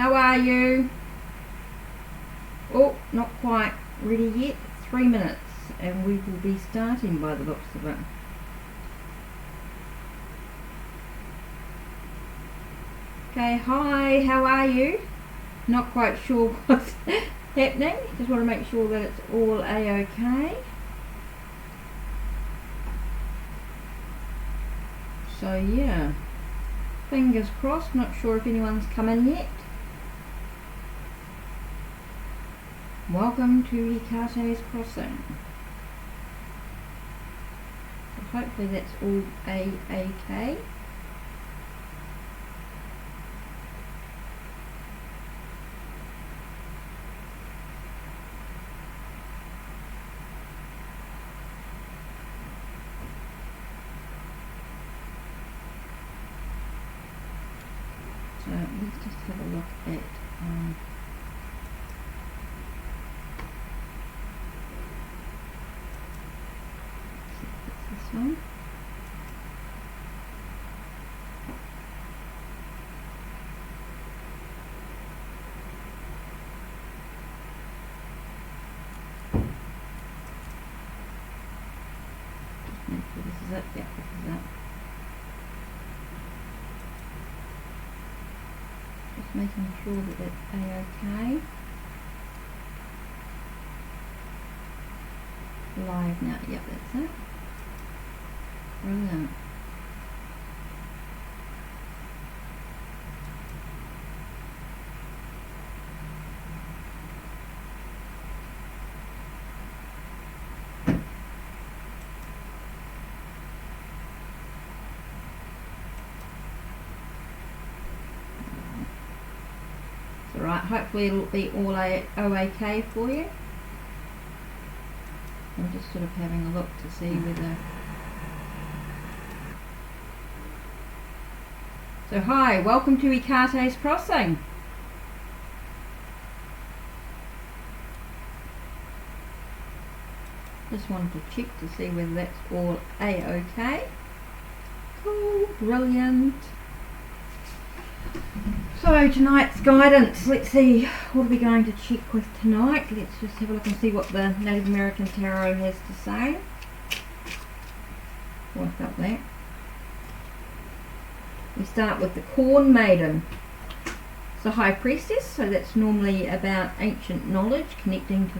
How are you? Oh, not quite ready yet. 3 minutes and we will be starting by the looks of it. Okay, hi, how are you? Not quite sure what's happening. Just want to make sure that it's all a-okay. So yeah, fingers crossed. Not sure if anyone's come in yet. Welcome to Hecate's Crossing. So hopefully that's all a-okay. So let's just have a look at this one. Just make sure this is it. Yeah, this is it. Just making sure that that's a-okay. Live now. Yep, that's it. Brilliant. It's alright, hopefully it'll be all okay for you. I'm just sort of having a look to see whether... So hi, welcome to Hecate's Crossing. Just wanted to check to see whether that's all a-okay. Cool, brilliant. So tonight's guidance, let's see, what are we going to check with tonight? Let's just have a look and see what the Native American Tarot has to say. Oh, I felt that. We start with the Corn Maiden. It's the High Priestess, so that's normally about ancient knowledge, connecting to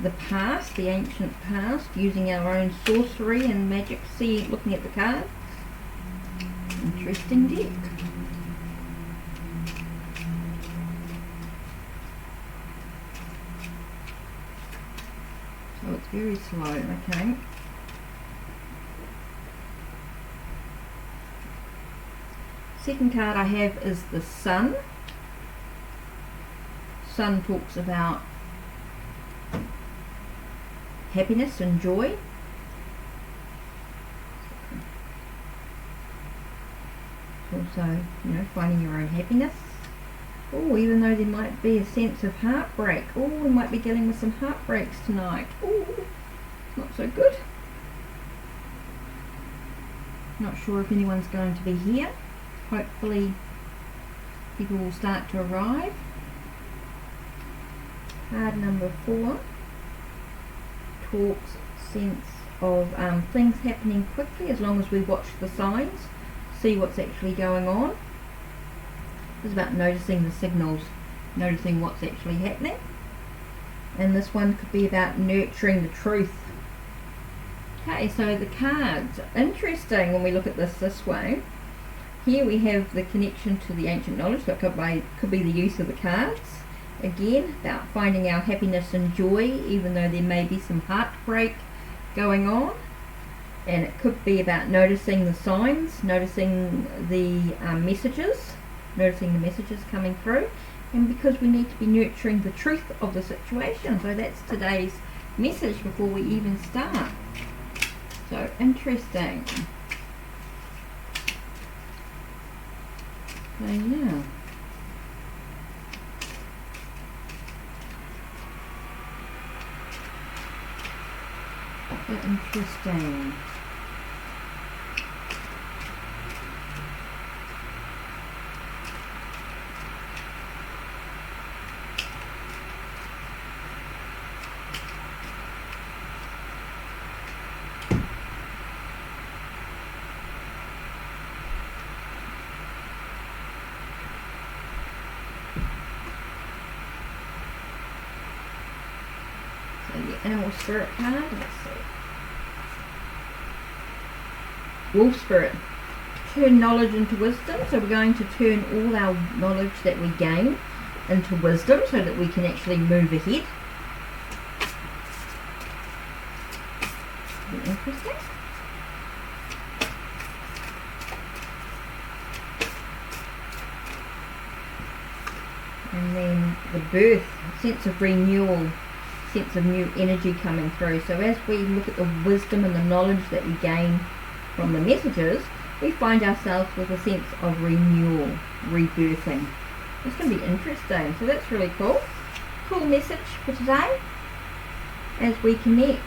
the past, the ancient past, using our own sorcery and magic. See, looking at the cards. Interesting deck. So it's very slow, okay. Second card I have is the Sun. Sun talks about happiness and joy. Also, you know, finding your own happiness. Oh, even though there might be a sense of heartbreak. Oh, we might be dealing with some heartbreaks tonight. Oh, not so good. Not sure if anyone's going to be here. Hopefully people will start to arrive. Card number 4 talks sense of things happening quickly as long as we watch the signs, see what's actually going on. It's about noticing the signals, noticing what's actually happening. And this one could be about nurturing the truth. Okay, so the cards, interesting when we look at this way. Here we have the connection to the ancient knowledge, so it could be the use of the cards. Again, about finding our happiness and joy, even though there may be some heartbreak going on. And it could be about noticing the signs, noticing the messages, noticing the messages coming through. And because we need to be nurturing the truth of the situation. So that's today's message before we even start. So interesting. So yeah. So interesting. animal spirit card. Let's see. Wolf spirit. Turn knowledge into wisdom. So we're going to turn all our knowledge that we gain into wisdom so that we can actually move ahead. Interesting. And then the birth, sense of renewal, sense of new energy coming through. So as we look at the wisdom and the knowledge that we gain from the messages, we find ourselves with a sense of renewal, rebirthing. It's going to be interesting. So that's really cool. Cool message for today as we connect.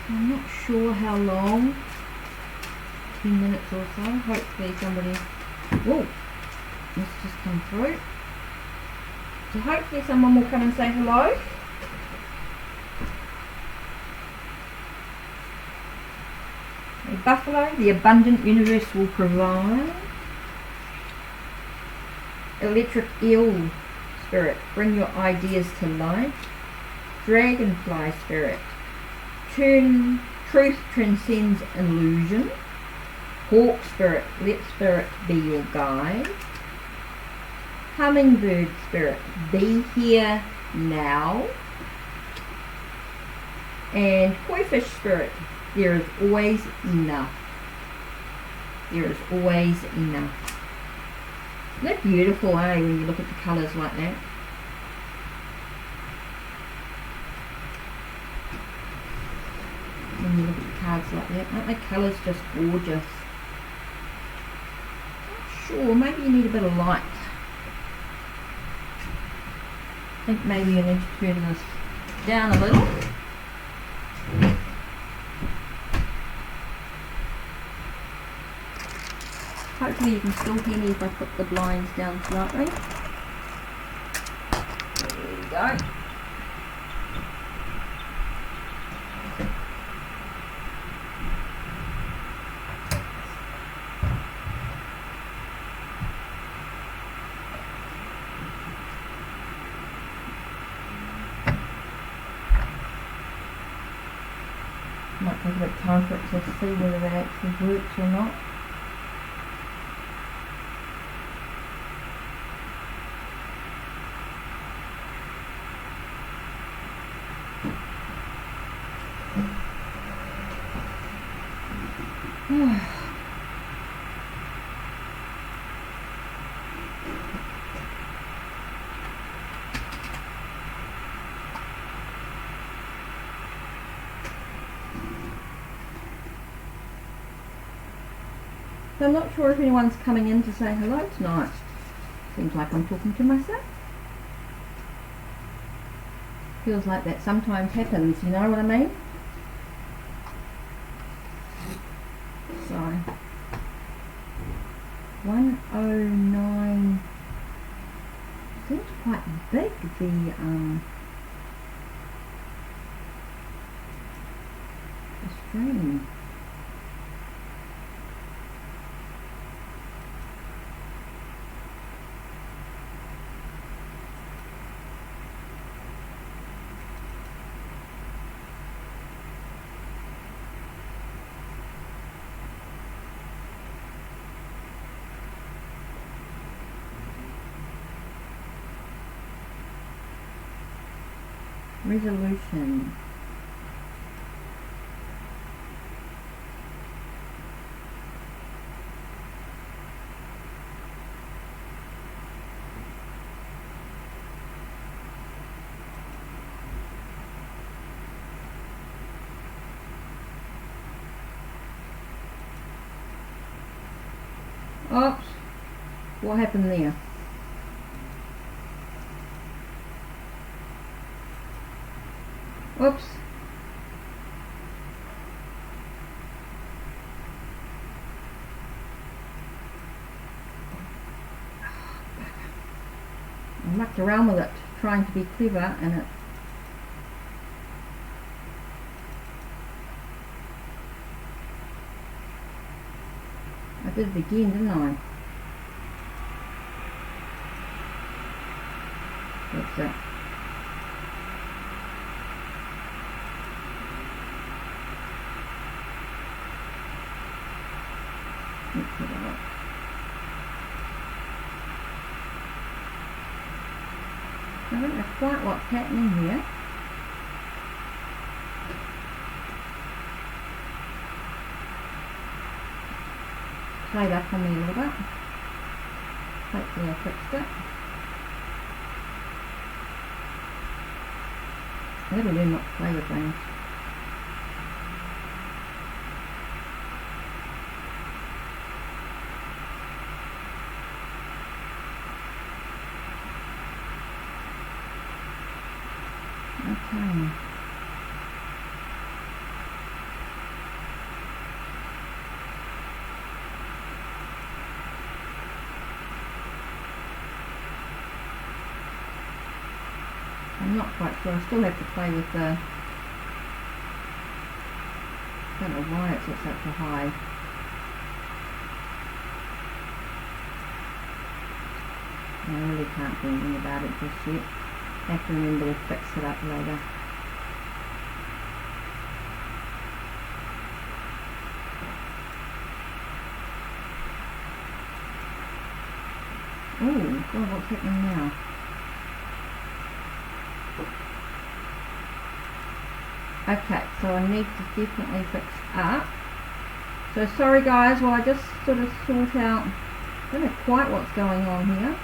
I'm not sure how long, 10 minutes or so. Hopefully somebody, whoa, this just come through. So hopefully someone will come and say hello. A buffalo, the abundant universe will provide. Electric eel spirit, bring your ideas to life. Dragonfly spirit, truth transcends illusion. Hawk spirit, let spirit be your guide. Hummingbird spirit, be here now. And koi fish spirit, there is always enough. There is always enough. Isn't that beautiful, eh, when you look at the colours like that? When you look at the cards like that, aren't the colours just gorgeous? Sure, maybe you need a bit of light. I think maybe you need to turn this down a little. Hopefully you can still hear me if I put the blinds down slightly. There we go. Might take a bit of time for it to see whether that actually works or not. So I'm not sure if anyone's coming in to say hello tonight. Seems like I'm talking to myself. Feels like that sometimes happens, you know what I mean? So 109 seems quite big, the stream. Resolution. Oops, what happened there? Oops. I mucked around with it, trying to be clever, and it I did it again, didn't I? That's it. I don't know quite what's happening here. Played up on me a little bit. Hopefully I fixed it. That'll do, not play with things. Okay. I'm not quite sure. I still have to play with the... I don't know why it's at such a high. I really can't do anything about it just yet. I have to remember to fix it up later. Oh, God, what's happening now? Okay, so I need to definitely fix up. So sorry guys, while I just sort of sort out, I don't know quite what's going on here.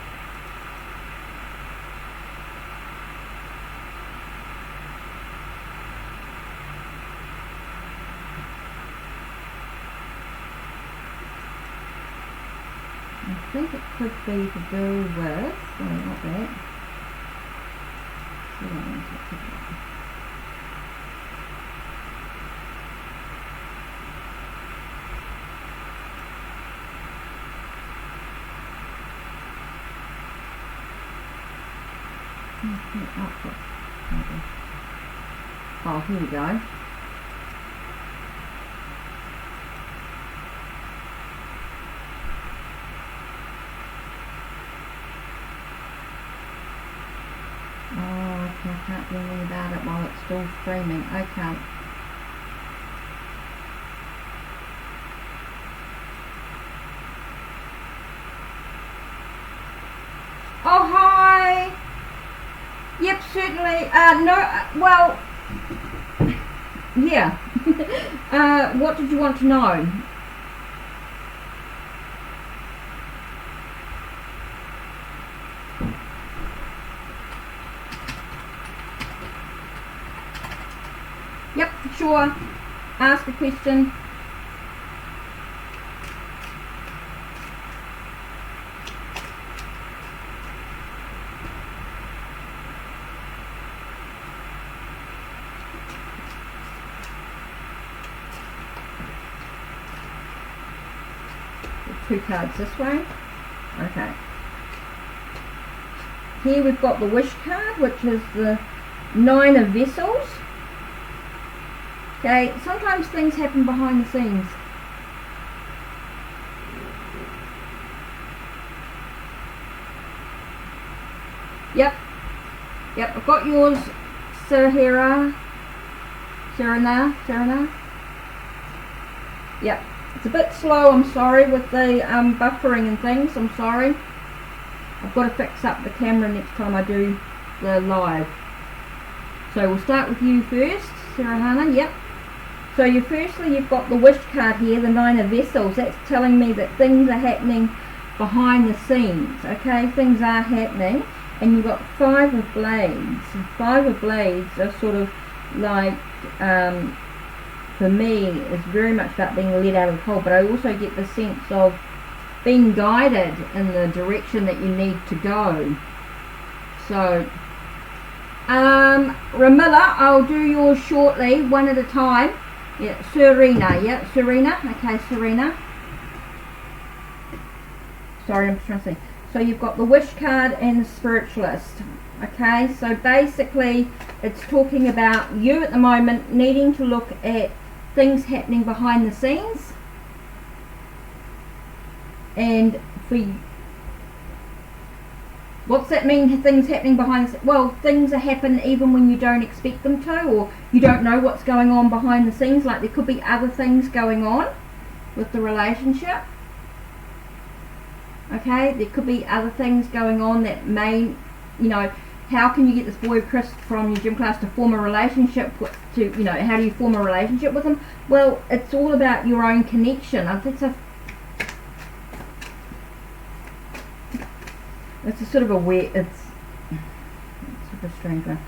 I think it could be to do with, no, not that. Oh, here we go. Oh, okay, I can't do anything about it while it's still streaming. Okay. Oh, hi! Yep, certainly. No, well, yeah. What did you want to know? Yep, sure. Ask a question. Two cards this way. Okay. Here we've got the wish card, which is the 9 of vessels. Okay, sometimes things happen behind the scenes. Yep, I've got yours, Serena. Yep. It's a bit slow, I'm sorry, with the buffering and things, I'm sorry. I've got to fix up the camera next time I do the live. So we'll start with you first, Serena, yep. So firstly you've got the wish card here, the 9 of vessels. That's telling me that things are happening behind the scenes, okay? Things are happening. And you've got 5 of blades. 5 of blades are sort of like... for me, it's very much about being led out of the cold, but I also get the sense of being guided in the direction that you need to go. So, Ramilla, I'll do yours shortly, one at a time. Yeah, Serena, yeah, Serena, okay, Serena. Sorry, I'm just trying to see. So you've got the wish card and the spiritualist. Okay, so basically it's talking about you at the moment needing to look at things happening behind the scenes, and for what's that mean, things happening behind the scenes? Well, things are happening even when you don't expect them to, or you don't know what's going on behind the scenes. Like there could be other things going on with the relationship. Okay, there could be other things going on that may, you know, how can you get this boy Chris from your gym class to form a relationship how do you form a relationship with him? Well, it's all about your own connection. It's a sort of a weird, it's sort of a strange one.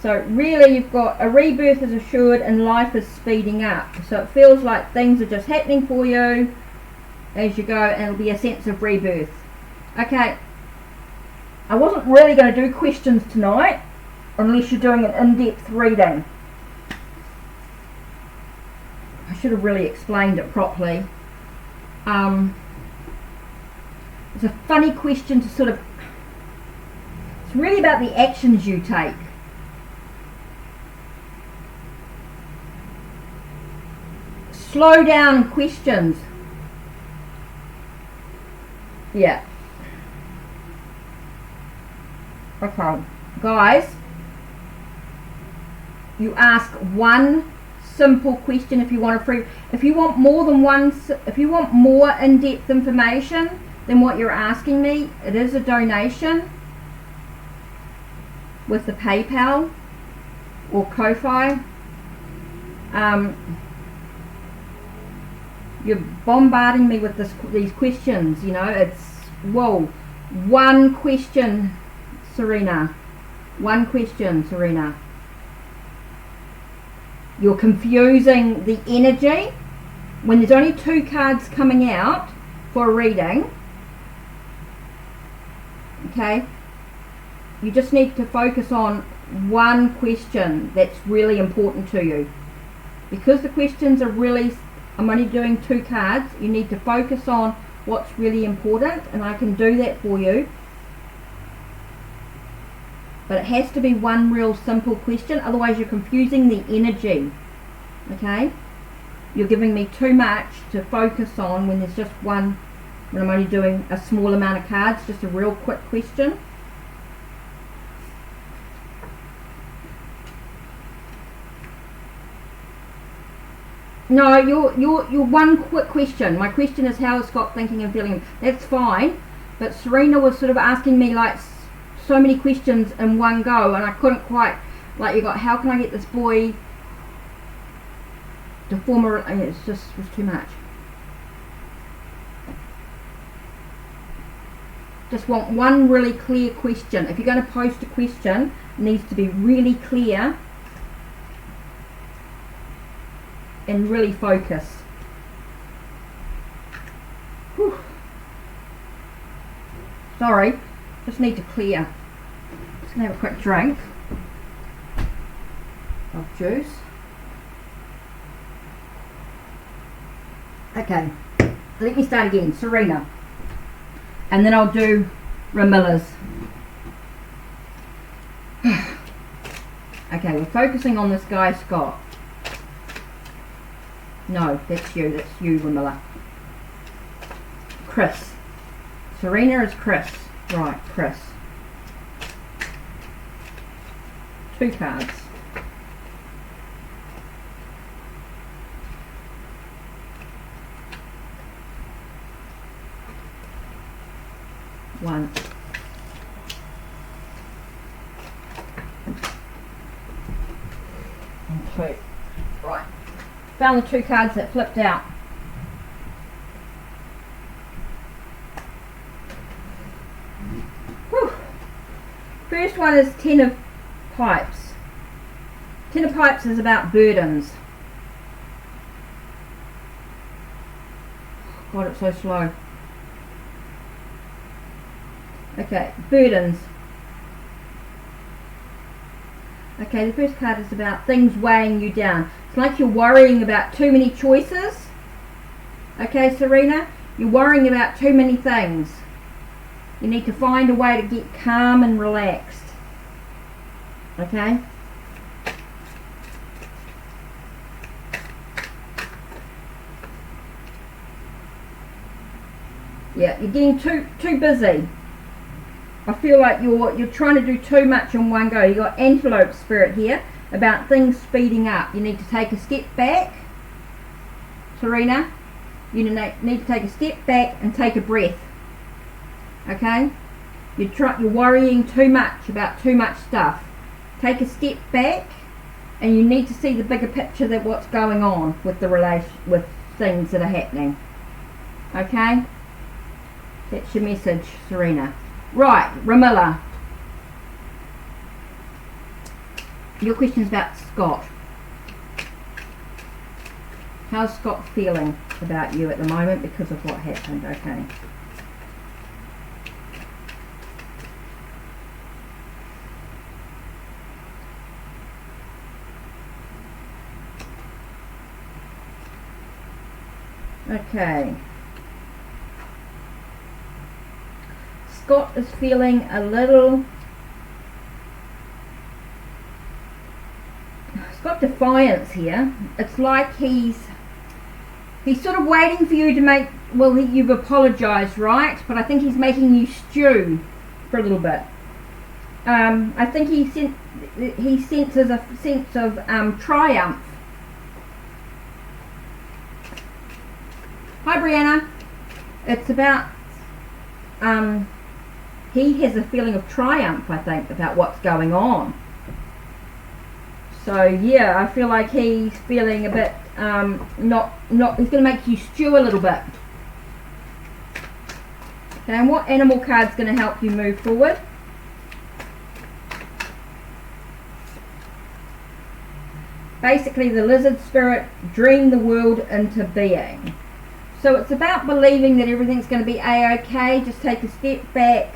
So really you've got a rebirth is assured and life is speeding up. So it feels like things are just happening for you as you go, and it'll be a sense of rebirth. Okay, I wasn't really going to do questions tonight unless you're doing an in-depth reading. I should have really explained it properly. It's a funny question to sort of, it's really about the actions you take. Slow down questions. Yeah. Okay, guys, you ask one simple question if you want if you want more than one, if you want more in-depth information than what you're asking me, it is a donation with the PayPal or Ko-Fi. You're bombarding me with these questions, you know, it's, whoa, one question, Serena. One question, Serena. You're confusing the energy when there's only 2 cards coming out for a reading. Okay? You just need to focus on one question that's really important to you. Because the questions are really, I'm only doing 2 cards, you need to focus on what's really important, and I can do that for you. But it has to be one real simple question, otherwise you're confusing the energy. Okay? You're giving me too much to focus on when there's just one, when I'm only doing a small amount of cards, just a real quick question. No, you're one quick question. My question is, how is Scott thinking and feeling? That's fine, but Serena was sort of asking me like so many questions in one go, and I couldn't quite, like, you got, how can I get this boy to form a, I mean, it was too much. Just want one really clear question. If you're going to post a question, it needs to be really clear and really focused. Whew. Sorry, just need to clear. Just gonna have a quick drink of juice. Okay, let me start again. Serena, and then I'll do Ramilla's. Okay, we're focusing on this guy Scott. No, that's you, Ramilla. Chris. Serena is Chris. Right, Chris. 2 cards. One. And 2. Right. Found the 2 cards that flipped out. Whew. First one is 10 of Pipes. 10 of Pipes is about burdens. God, it's so slow. Okay, burdens. Okay, the first card is about things weighing you down. It's like you're worrying about too many choices. Okay, Serena, you're worrying about too many things. You need to find a way to get calm and relaxed. Okay? Yeah, you're getting too busy. I feel like you're trying to do too much in one go. You've got antelope spirit here about things speeding up. You need to take a step back, Serena. You need to take a step back and take a breath. Okay? You're worrying too much about too much stuff. Take a step back, and you need to see the bigger picture, that what's going on with the with things that are happening. Okay? That's your message, Serena. Right, Ramilla. Your question's about Scott. How's Scott feeling about you at the moment because of what happened? Okay. Okay. Scott is feeling a little... He's got defiance here. It's like he's sort of waiting for you to make... Well, you've apologised, right? But I think he's making you stew for a little bit. I think he senses a sense of triumph. Hi, Brianna. It's about... he has a feeling of triumph, I think, about what's going on. So yeah, I feel like he's feeling a bit he's going to make you stew a little bit. Okay, and what animal card's going to help you move forward? Basically, the lizard spirit dreamed the world into being. So it's about believing that everything's going to be a-okay. Just take a step back,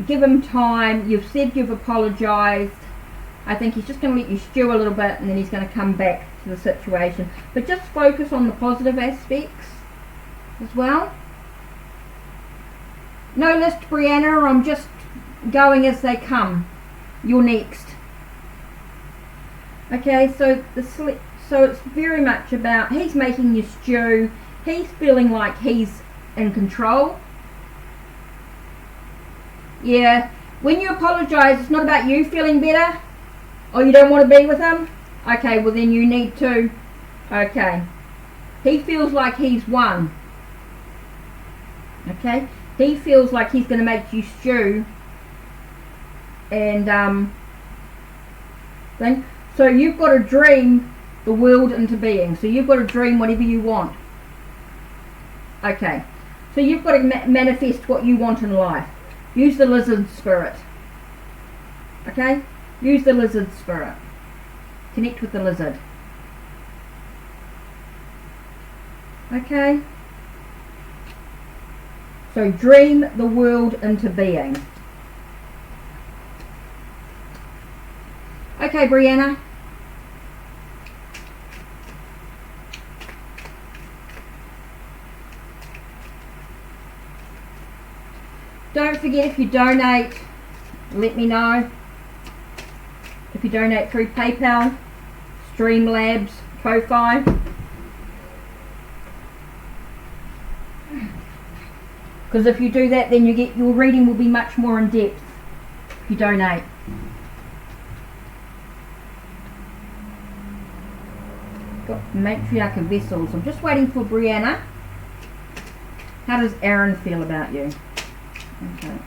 give him time. You've said you've apologised. I think he's just going to let you stew a little bit, and then he's going to come back to the situation. But just focus on the positive aspects as well. No list, Brianna. I'm just going as they come. You're next. Okay, so it's very much about he's making you stew. He's feeling like he's in control. Yeah, when you apologise, it's not about you feeling better. Or you don't want to be with him? Okay, well then you need to. Okay. He feels like he's won. Okay? He feels like he's going to make you stew. And, so you've got to dream the world into being. So you've got to dream whatever you want. Okay. So you've got to manifest what you want in life. Use the lizard spirit. Okay? Use the lizard spirit. Connect with the lizard. Okay? So dream the world into being. Okay, Brianna. Don't forget, if you donate, let me know. If you donate through PayPal, Streamlabs, Ko-Fi. Because if you do that, then your reading will be much more in depth if you donate. Got Matriarch of Vessels. I'm just waiting for Brianna. How does Aaron feel about you? Okay.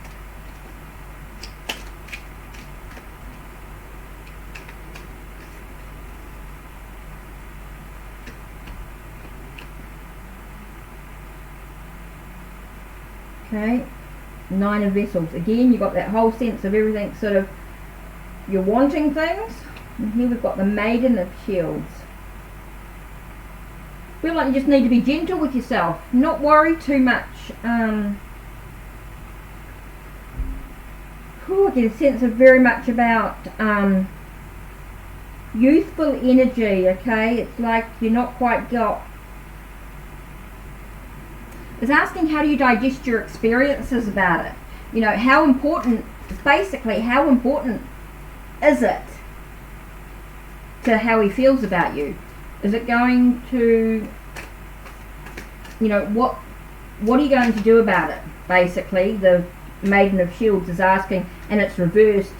Okay, 9 of Vessels. Again, you've got that whole sense of everything, sort of, you're wanting things. And here we've got the Maiden of Shields. Feel like you just need to be gentle with yourself, not worry too much. I get a sense of very much about youthful energy, okay? It's like you're not quite got... It's asking how do you digest your experiences about it. You know, how important, basically, how important is it to how he feels about you? Is it going to, you know, what are you going to do about it? Basically, the Maiden of Shields is asking, and it's reversed,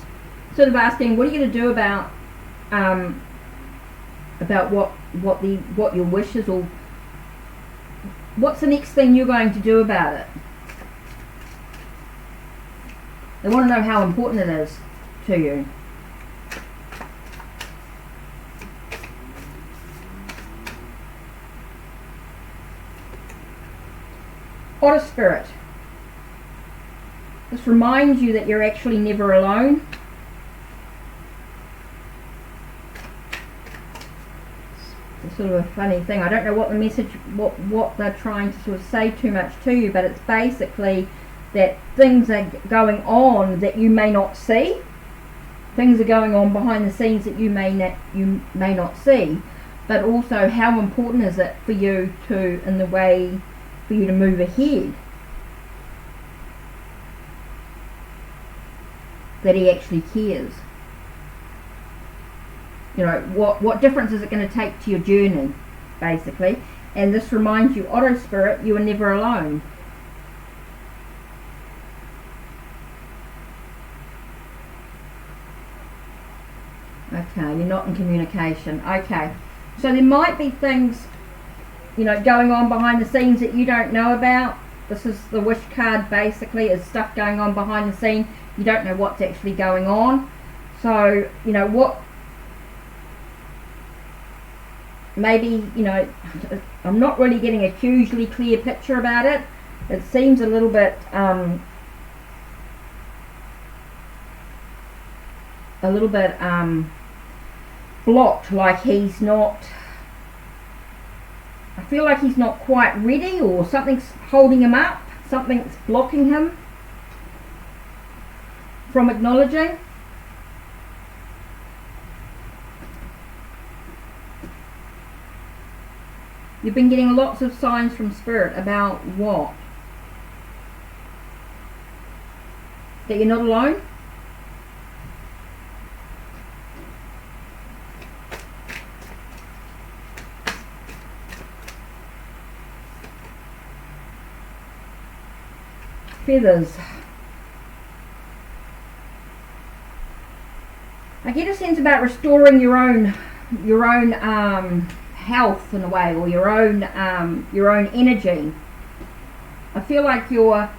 sort of asking, what are you going to do about what your wishes, or what's the next thing you're going to do about it? They want to know how important it is to you. Otter Spirit. This reminds you that you're actually never alone. It's sort of a funny thing. I don't know what the message, what they're trying to sort of say too much to you, but it's basically that things are going on that you may not see. Things are going on behind the scenes that you may not see. But also, how important is it for you to, in the way for you to move ahead? That he actually cares. You know, what difference is it going to take to your journey, basically? And this reminds you, Otter Spirit, you are never alone. Okay, you're not in communication. Okay, so there might be things, you know, going on behind the scenes that you don't know about. This is the wish card, basically, is stuff going on behind the scene. You don't know what's actually going on. So, you know, what, maybe, you know, I'm not really getting a hugely clear picture about it. It seems a little bit, blocked, like he's not, I feel like he's not quite ready, or something's holding him up, something's blocking him from acknowledging. You've been getting lots of signs from Spirit about what? That you're not alone? Feathers. I get a sense about restoring your own health in a way, or your own energy. I feel like you're,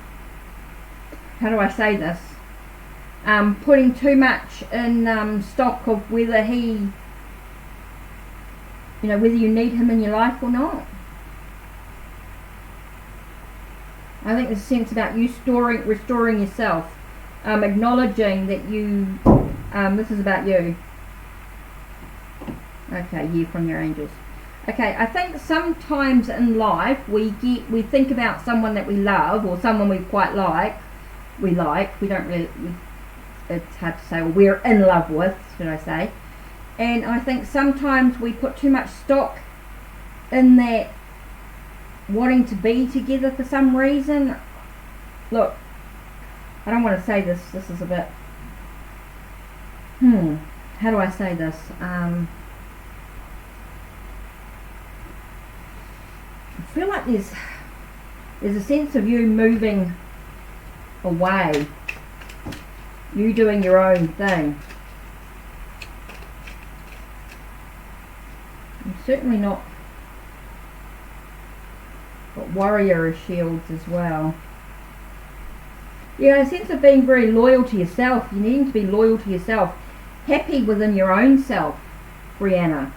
how do I say this? Putting too much in stock of whether he, you know, whether you need him in your life or not. I think there's a sense about you restoring yourself, acknowledging that you, this is about you. Okay, you from your angels. Okay, I think sometimes in life we think about someone that we love, or someone we quite like. We don't really, it's hard to say, or we're in love with, should I say. And I think sometimes we put too much stock in that wanting to be together for some reason. Look, I don't want to say this is a bit, how do I say this? I feel like there's a sense of you moving away, you doing your own thing. I'm certainly not, got warrior shields as well. Yeah, a sense of being very loyal to yourself. You needing to be loyal to yourself, happy within your own self, Brianna.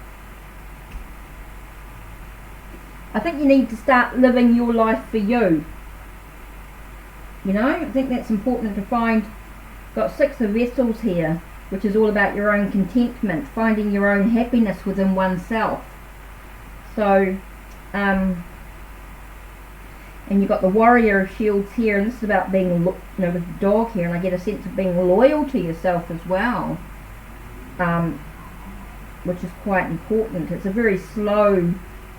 I think you need to start living your life for you. You know, I think that's important to find. Got 6 of Vessels here, which is all about your own contentment, finding your own happiness within oneself. So, and you've got the Warrior of Shields here, and this is about being, you know, with the dog here, and I get a sense of being loyal to yourself as well, which is quite important. It's a very slow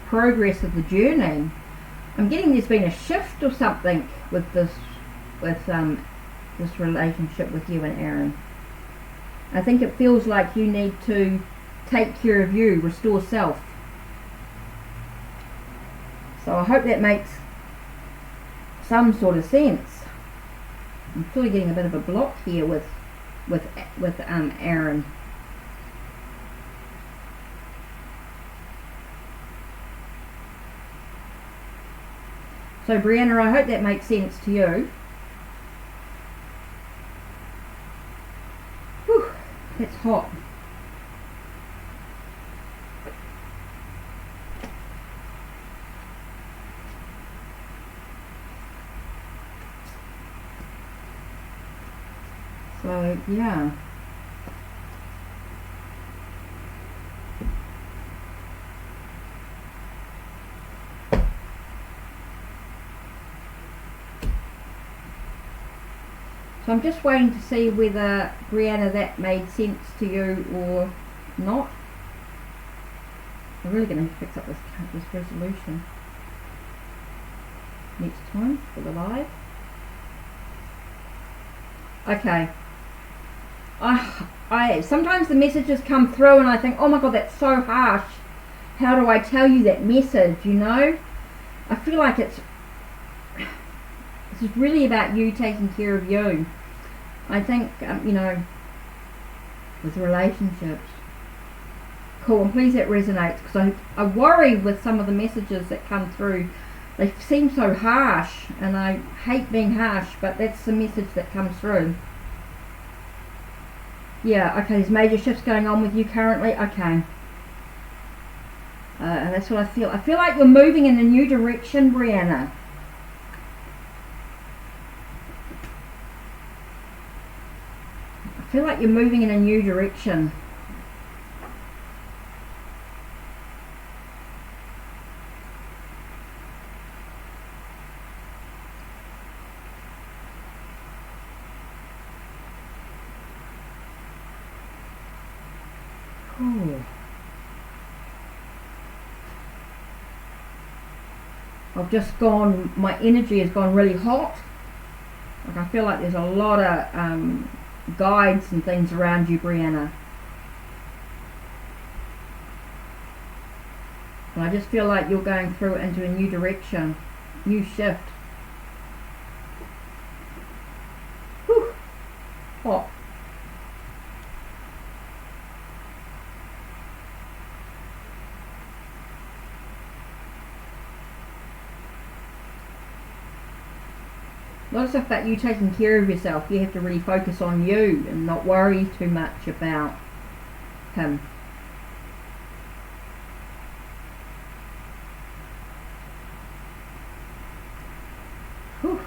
progress of the journey. I'm getting there's been a shift or something with this relationship with you and Aaron. I think it feels like you need to take care of you, restore self. So I hope that makes some sort of sense. I'm still getting a bit of a block here with Aaron. So Brianna, I hope that makes sense to you. It's hot. So, yeah. So I'm just waiting to see whether, Brianna, that made sense to you or not. I'm really going to fix up this resolution next time for the live. Okay. I sometimes the messages come through and I think, oh my god, that's so harsh. How do I tell you that message, you know? I feel like this is really about you taking care of you. I think, you know, with relationships. Cool, and please that resonates, because I worry with some of the messages that come through. They seem so harsh, and I hate being harsh, but that's the message that comes through. Yeah, okay, there's major shifts going on with you currently. Okay. And that's what I feel. I feel like you're moving in a new direction, Brianna. I feel like you're moving in a new direction. Cool. I've just gone, my energy has gone really hot. Like I feel like there's a lot of guides and things around you, Brianna. And I just feel like you're going through into a new direction, new shift. Whew. Hot. A lot of stuff about you taking care of yourself. You have to really focus on you and not worry too much about him. Whew.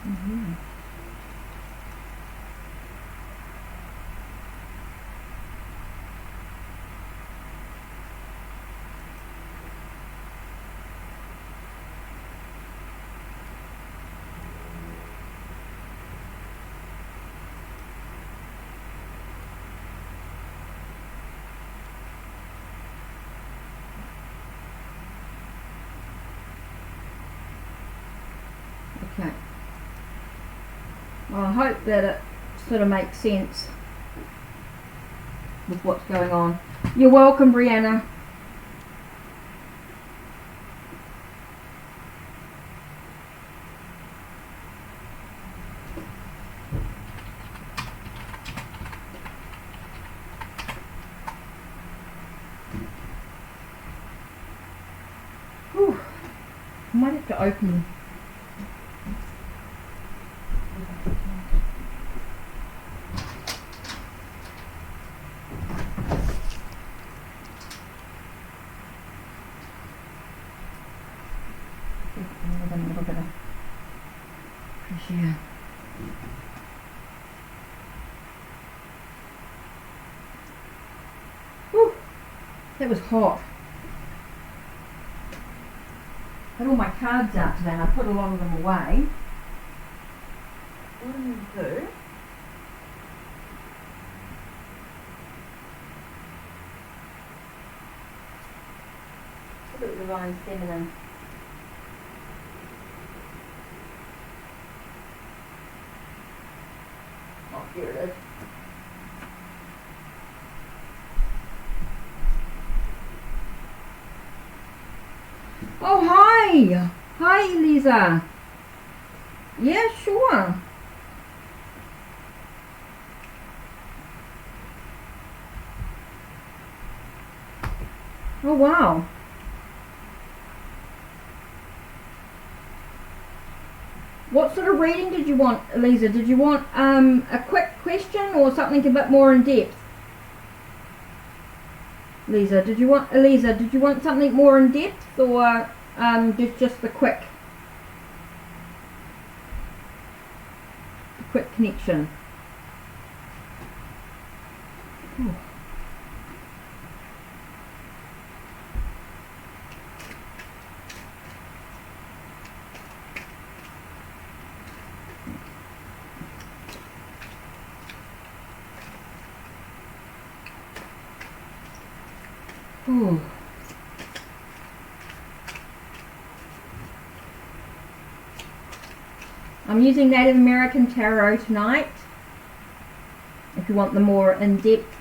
Mm-hmm. Okay. Well, I hope that it sort of makes sense with what's going on. You're welcome, Brianna. Whew. I might have to open. A little bit of fresh air. Whew. That was hot. I had all my cards out today and I put a lot of them away. What I'm going to do, look at Divine Feminine. Oh, here it is. Oh, hi! Hi, Lisa. Yeah, sure. Oh wow. What sort of reading did you want, Eliza? Did you want a quick question or something a bit more in depth? Eliza, did you want something more in depth or just the quick connection? Ooh. Ooh. I'm using Native American Tarot tonight. If you want the more in-depth.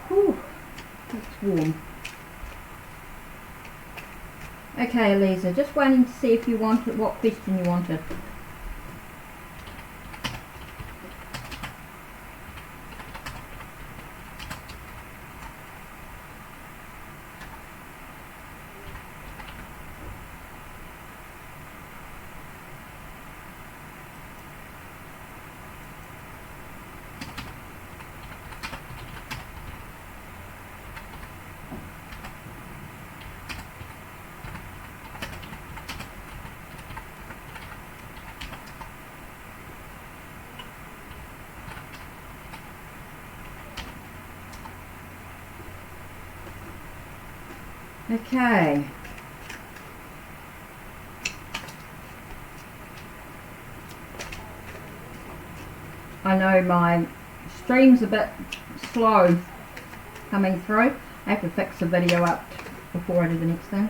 Whew, that's warm. Okay, Eliza, just waiting to see if you wanted what question you wanted. Okay. I know my stream's a bit slow coming through. I have to fix the video up before I do the next thing.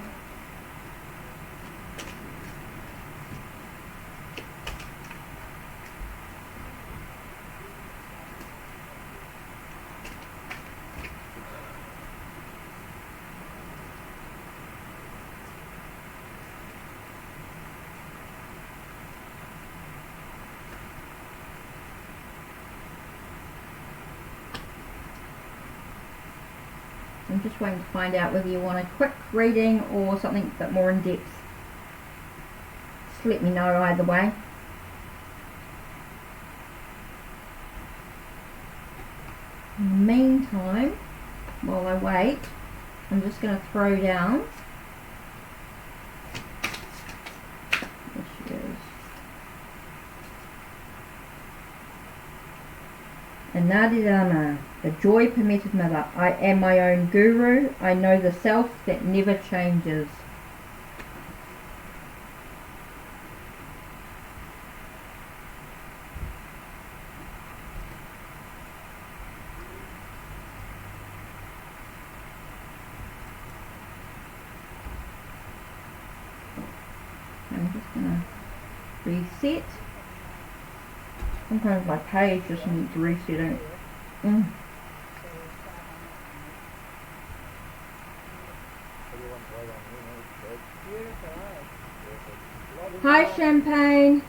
I'm just waiting to find out whether you want a quick reading or something a bit more in depth. Just let me know either way. In the meantime, while I wait, I'm just going to throw down. There she is. Anadidana, the joy permitted mother. I am my own guru. I know the self that never changes. I'm just going to reset. Sometimes my page just needs resetting. Hi Champagne.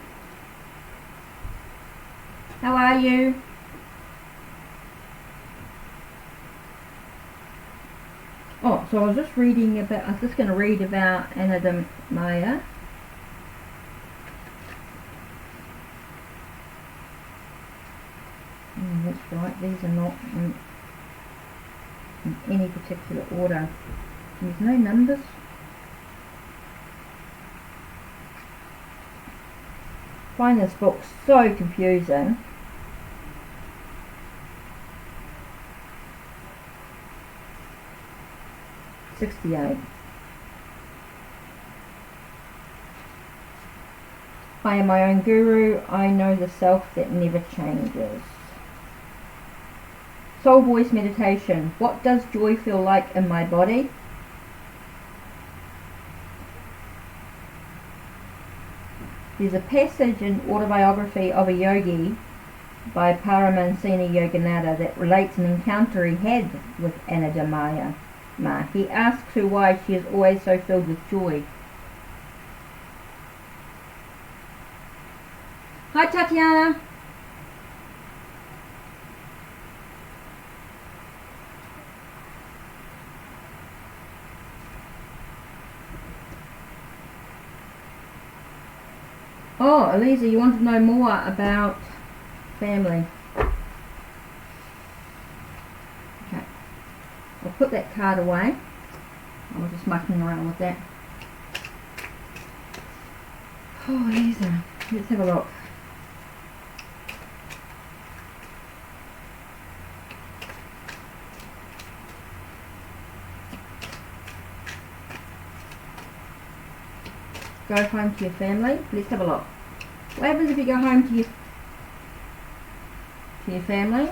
How are you? Oh, so I was just reading about, I was just going to read about Anadamaya. That's right, these are not in any particular order. There's no numbers. I find this book so confusing. 68. I am my own guru. I know the self that never changes. Soul voice meditation. What does joy feel like in my body? There's a passage in Autobiography of a Yogi by Paramahansa Yogananda that relates an encounter he had with Anandamaya. He asks her why she is always so filled with joy. Hi Tatiana. Oh, Eliza, you want to know more about family? Okay. I'll put that card away. I was just mucking around with that. Oh, Eliza, let's have a look. Go home to your family. Let's have a look. What happens if you go home to your family?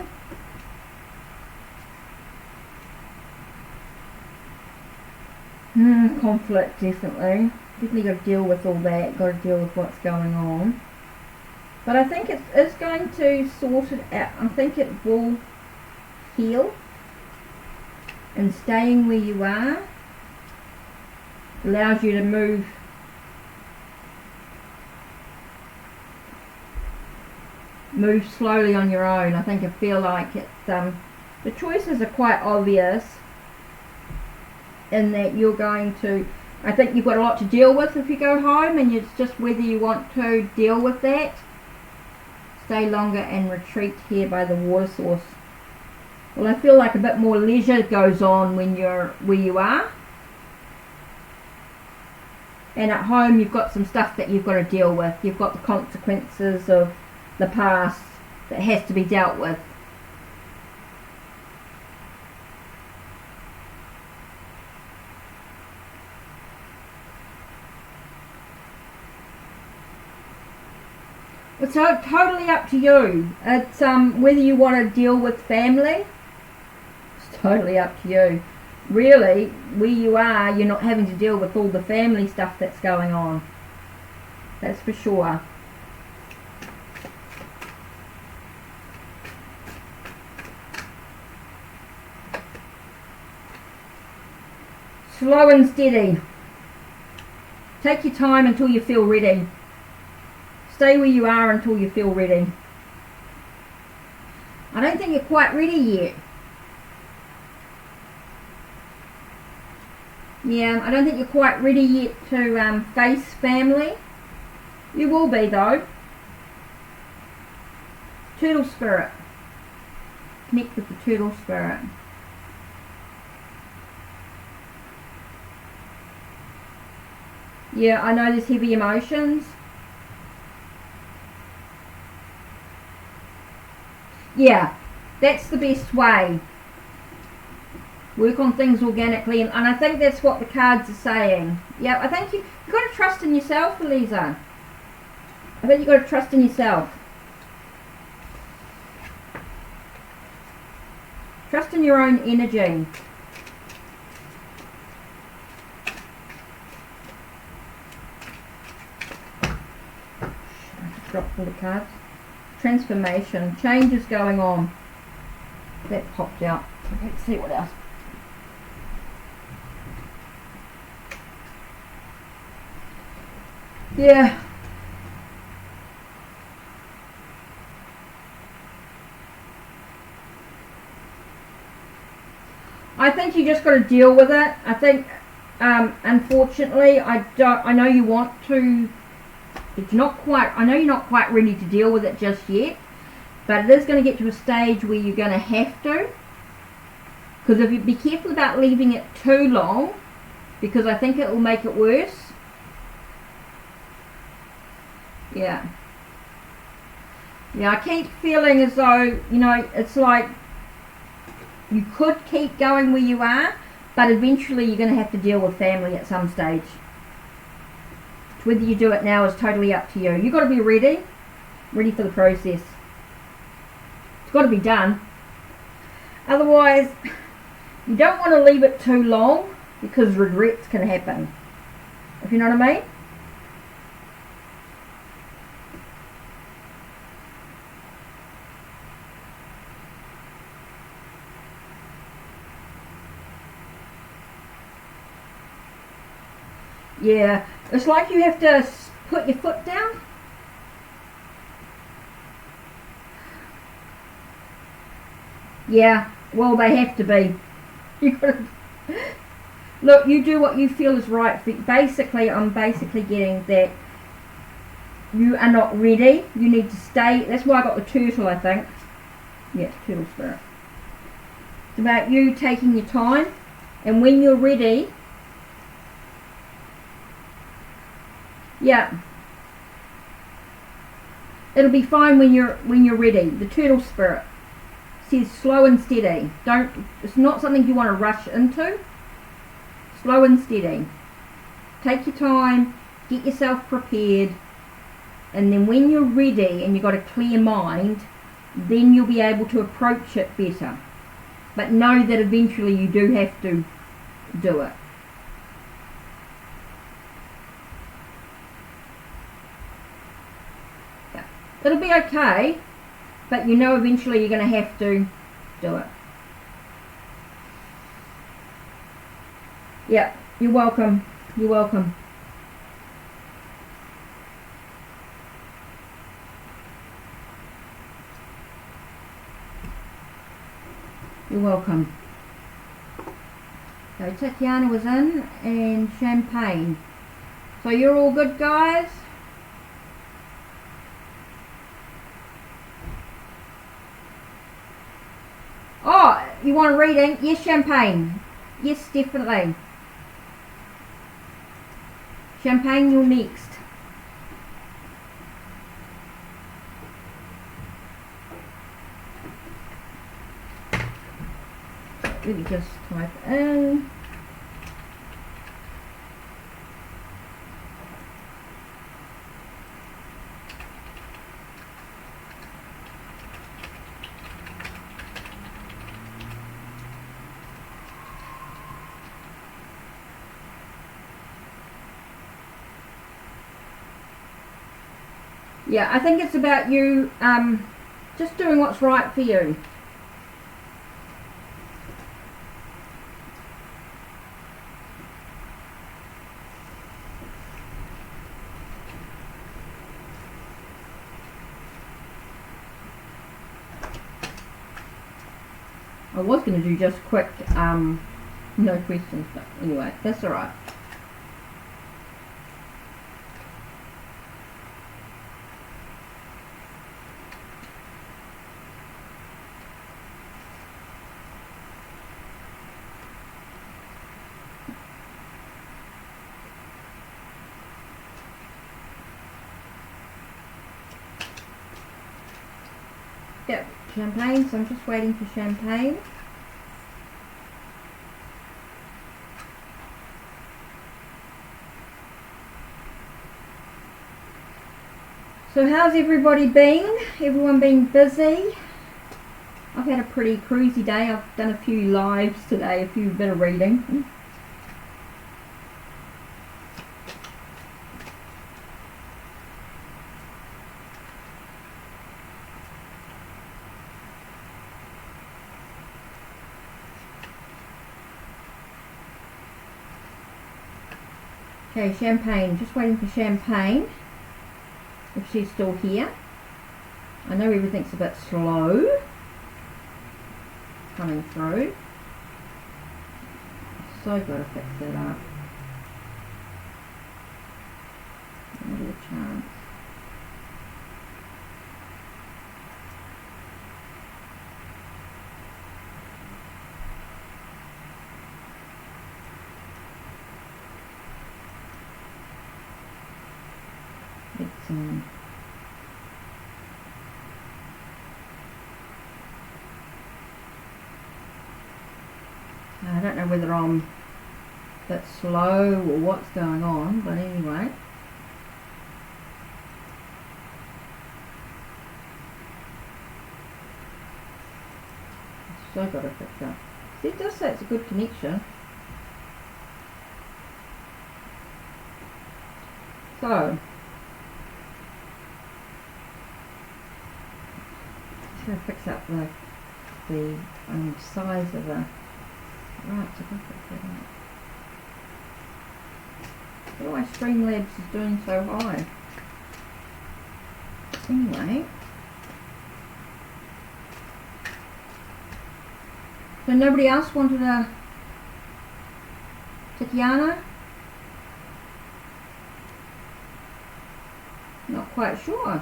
Conflict, definitely. Definitely got to deal with all that. Got to deal with what's going on. But I think it's going to sort it out. I think it will heal. And staying where you are allows you to move slowly on your own. I think I feel like it's the choices are quite obvious in that you're going to, I think you've got a lot to deal with if you go home, and it's just whether you want to deal with that, stay longer and retreat here by the water source. Well, I feel like a bit more leisure goes on when you're where you are, and at home you've got some stuff that you've got to deal with. You've got the consequences of the past that has to be dealt with. It's totally up to you. It's whether you want to deal with family. It's totally up to you. Really, where you are, you're not having to deal with all the family stuff that's going on. That's for sure. Slow and steady. Take your time until you feel ready. Stay where you are until you feel ready. I don't think you're quite ready yet. Yeah, I don't think you're quite ready yet to face family. You will be though. Turtle spirit. Connect with the turtle spirit. Yeah, I know there's heavy emotions. Yeah, that's the best way. Work on things organically, and I think that's what the cards are saying. Yeah, I think you've got to trust in yourself, Eliza. I think you've got to trust in yourself. Trust in your own energy. Dropped all the cards. Transformation. Change is going on. That popped out. Let's see what else. Yeah. I think you just got to deal with it. I think, unfortunately, I know you want to. It's not quite. I know you're not quite ready to deal with it just yet, but it is going to get to a stage where you're going to have to. Because if you be careful about leaving it too long, because I think it will make it worse. Yeah. Yeah, I keep feeling as though, you know, it's like you could keep going where you are, But eventually you're going to have to deal with family at some stage. Whether you do it now is totally up to you. You've got to be ready for the process. It's got to be done. Otherwise, you don't want to leave it too long because regrets can happen. If you know what I mean? Yeah, it's like you have to put your foot down. Yeah, well, they have to be. You gotta, look, you do what you feel is right. Basically, I'm basically getting that you are not ready. You need to stay. That's why I got the turtle, I think. Yeah, it's turtle spirit. It's about you taking your time, and when you're ready, yeah, it'll be fine when you're ready. The turtle spirit says slow and steady. It's not something you want to rush into. Slow and steady. Take your time, get yourself prepared, and then when you're ready and you've got a clear mind, then you'll be able to approach it better. But know that eventually you do have to do it. Yeah. It'll be okay, but you know eventually you're going to have to do it. Yeah, you're welcome. You're welcome. You're welcome. So Tatiana was in, and Champagne. So you're all good, guys? Oh, you want a reading? Yes, Champagne. Yes, definitely. Champagne, you're next. Let me just type in. Yeah, I think it's about you just doing what's right for you. I was going to do just quick, no questions, but anyway, that's alright. Yep, Champagne, so I'm just waiting for Champagne. So how's everybody been? Everyone been busy? I've had a pretty cruisy day. I've done a few lives today, a few bit of reading. Okay, Champagne, just waiting for Champagne, if she's still here. I know everything's a bit slow coming through. So got to fix that up. Not a chance. It's I don't know whether I'm a bit slow or what's going on, but anyway. So got a picture. See, it does say it's a good connection. So, just going to fix up the size of the. Right, so good picture. I don't know why Streamlabs is doing so high. Anyway. So nobody else wanted a Tikiana? Not quite sure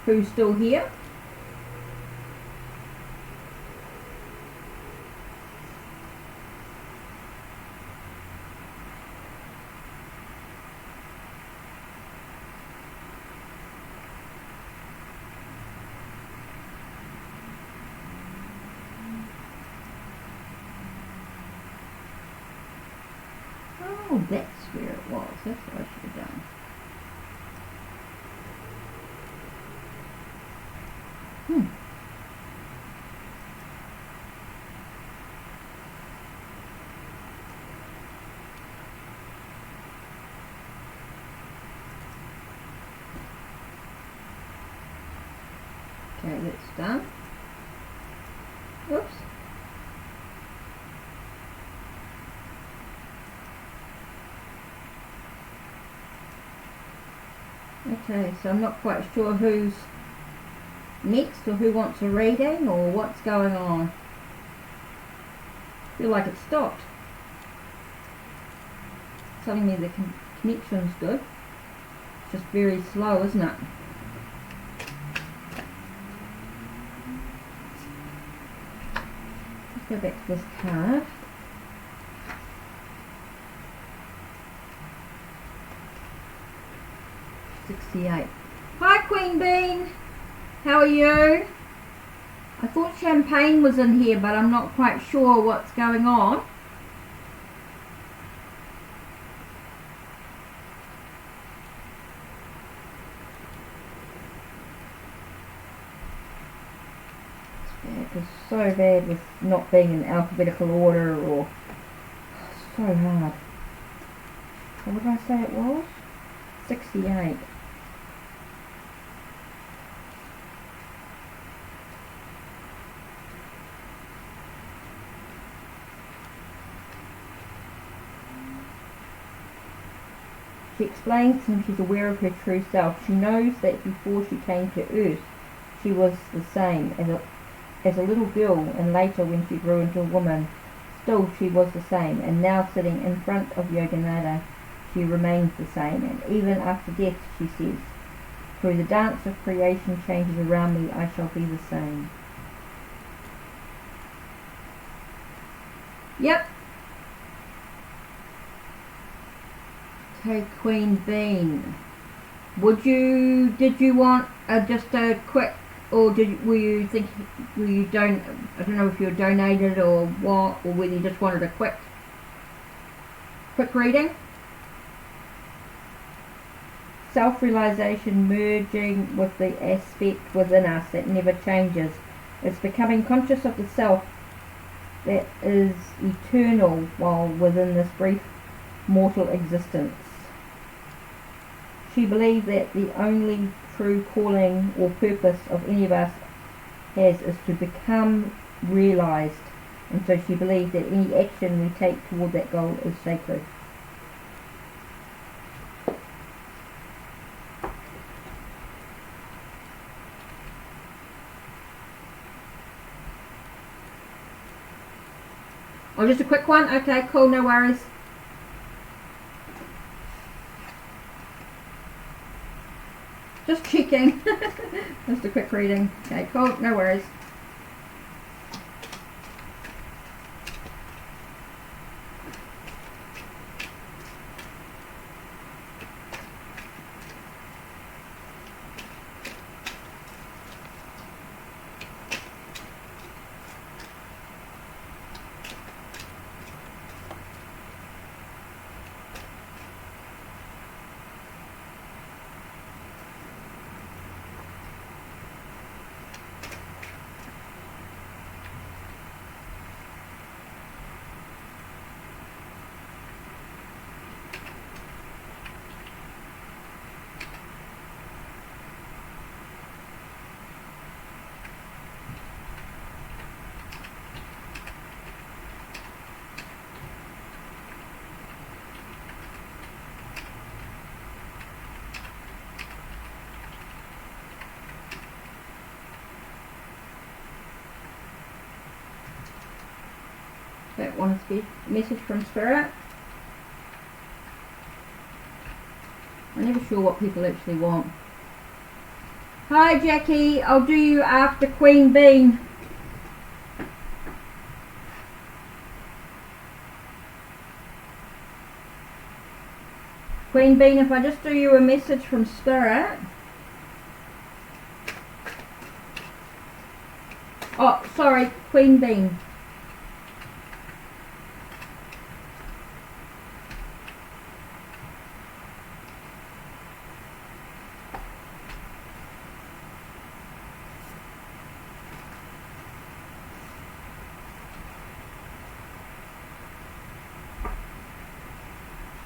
who's still here. Oh, that's where it was. That's what I should have done. Okay, that's done. Oops. Okay, so I'm not quite sure who's next or who wants a reading or what's going on. I feel like it stopped. Telling me the connection's good. It's just very slow, isn't it? Let's go back to this card. '68. Hi Queen Bean, how are you? I thought Champagne was in here, but I'm not quite sure what's going on. It's so bad with not being in alphabetical order, or so hard. So what did I say it was? 68. She explains to him she's aware of her true self. She knows that before she came to Earth, she was the same as a little girl, and later when she grew into a woman, still she was the same. And now sitting in front of Yogananda, she remains the same. And even after death, she says, through the dance of creation changes around me, I shall be the same. Yep. Okay, Queen Bean. Did you want just a quick, or were you I don't know if you donated or what, or whether you just wanted a quick reading? Self-realization, merging with the aspect within us that never changes. It's becoming conscious of the self that is eternal while within this brief mortal existence. She believed that the only true calling or purpose of any of us has is to become realized, and so she believed that any action we take toward that goal is sacred. Oh, just a quick one? Okay, cool, no worries. Just checking. Just a quick reading. Okay, cool, no worries. That one is a message from Spirit. I'm never sure what people actually want. Hi Jackie, I'll do you after Queen Bean. Queen Bean, if I just do you a message from Spirit. Oh, sorry, Queen Bean.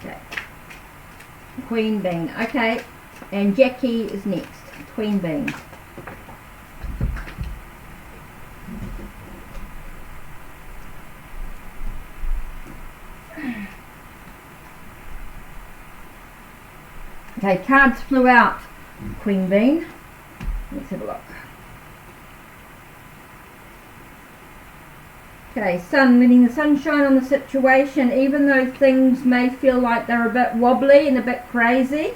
Okay. Queen Bean. Okay. And Jackie is next. Queen Bean. Okay, cards flew out, Queen Bean. Let's have a look. Okay, sun, letting the sunshine on the situation, even though things may feel like they're a bit wobbly and a bit crazy.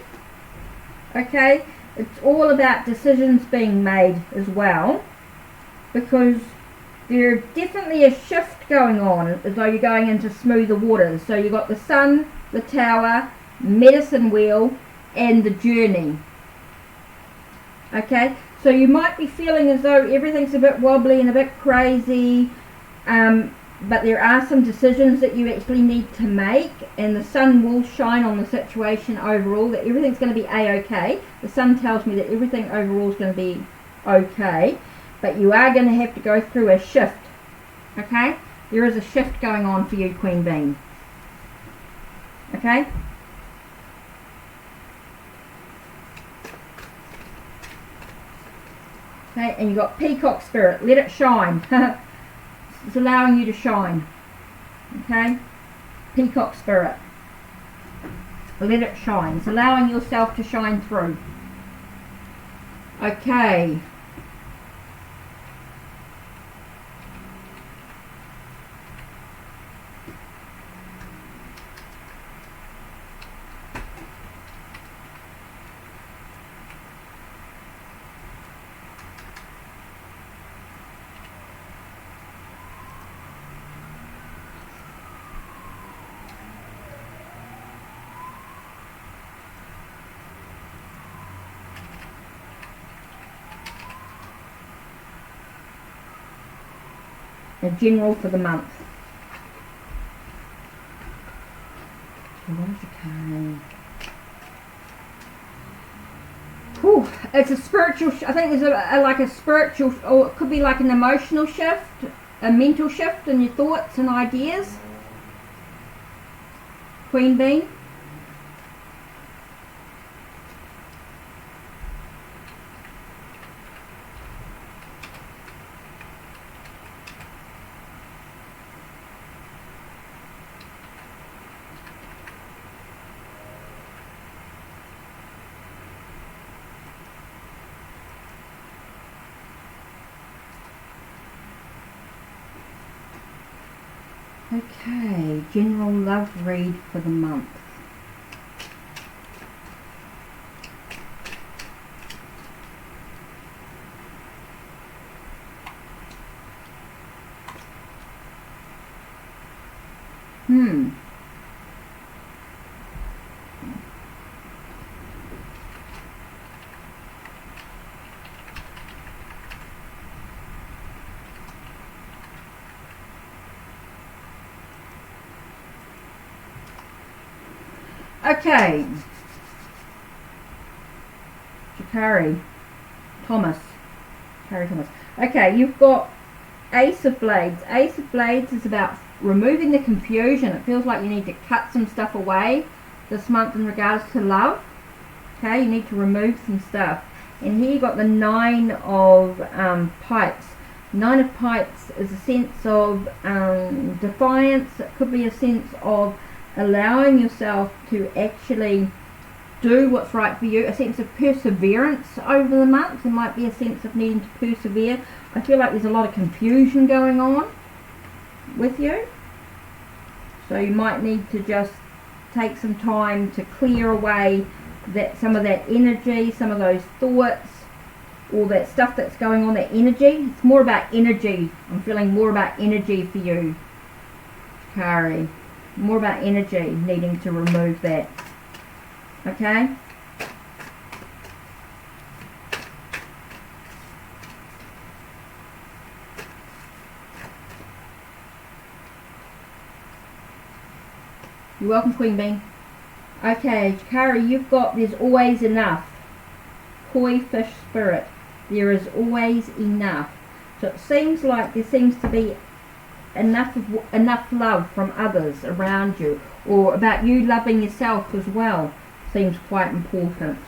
Okay, it's all about decisions being made as well, because there's definitely a shift going on as though you're going into smoother waters. So you've got the sun, the tower, medicine wheel, and the journey. Okay, so you might be feeling as though everything's a bit wobbly and a bit crazy, but there are some decisions that you actually need to make, and the sun will shine on the situation overall, that everything's going to be a-okay. The sun tells me that everything overall is going to be okay, but you are going to have to go through a shift. Okay, there is a shift going on for you, Queen Bean. Okay. Okay, and you've got Peacock Spirit. Let it shine. It's allowing you to shine. Okay? Peacock Spirit. Let it shine. It's allowing yourself to shine through. Okay. A general for the month. What is the card? Whew, it's a spiritual. I think there's like a spiritual, or it could be like an emotional shift, a mental shift in your thoughts and ideas. Queen Bean. Okay, general love read for the month. Okay, Shikari Thomas. Okay, you've got Ace of Blades. Ace of Blades is about removing the confusion. It feels like you need to cut some stuff away this month in regards to love. Okay, you need to remove some stuff. And here you've got the Nine of Pipes. Nine of Pipes is a sense of defiance. It could be a sense of allowing yourself to actually do what's right for you, a sense of perseverance over the month. There might be a sense of needing to persevere. I feel like there's a lot of confusion going on with you. So you might need to just take some time to clear away some of that energy, some of those thoughts, all that stuff that's going on, that energy. It's more about energy. I'm feeling more about energy for you, Kari. More about energy, needing to remove that. Okay? You're welcome, Queen Bean. Okay, Kari, you've got there's always enough. Koi fish spirit. There is always enough. So it seems like there seems to be enough love from others around you, or about you loving yourself as well. Seems quite important.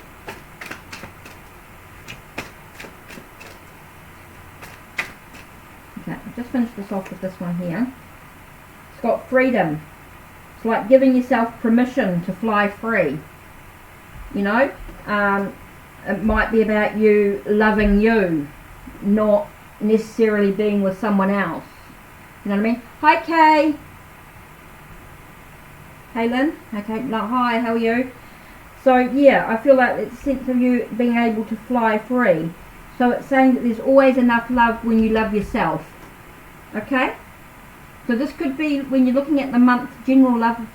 Okay, I'll just finish this off with this one here. It's got freedom. It's like giving yourself permission to fly free. You know, it might be about you loving you, not necessarily being with someone else. You know what I mean? Hi, Kay. Hey, Lynn. Okay, no, hi, how are you? So, yeah, I feel like it's a sense of you being able to fly free. So it's saying that there's always enough love when you love yourself. Okay? So this could be when you're looking at the month, general love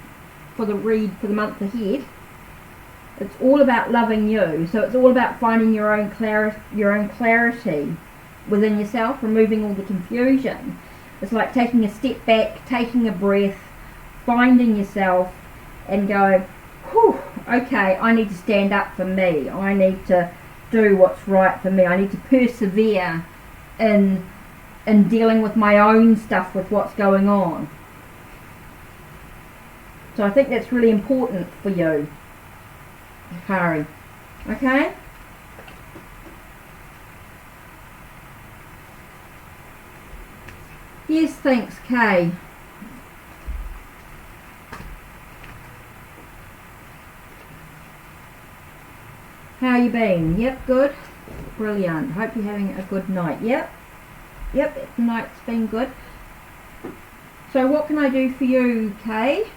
for the read for the month ahead. It's all about loving you. So it's all about finding your own clarity within yourself, removing all the confusion. It's like taking a step back, taking a breath, finding yourself and going, whew, okay, I need to stand up for me. I need to do what's right for me. I need to persevere in dealing with my own stuff, with what's going on. So I think that's really important for you, Kari. Okay? Yes, thanks, Kay. How you been? Yep, good. Brilliant. Hope you're having a good night. Yep, the night's been good. So what can I do for you, Kay?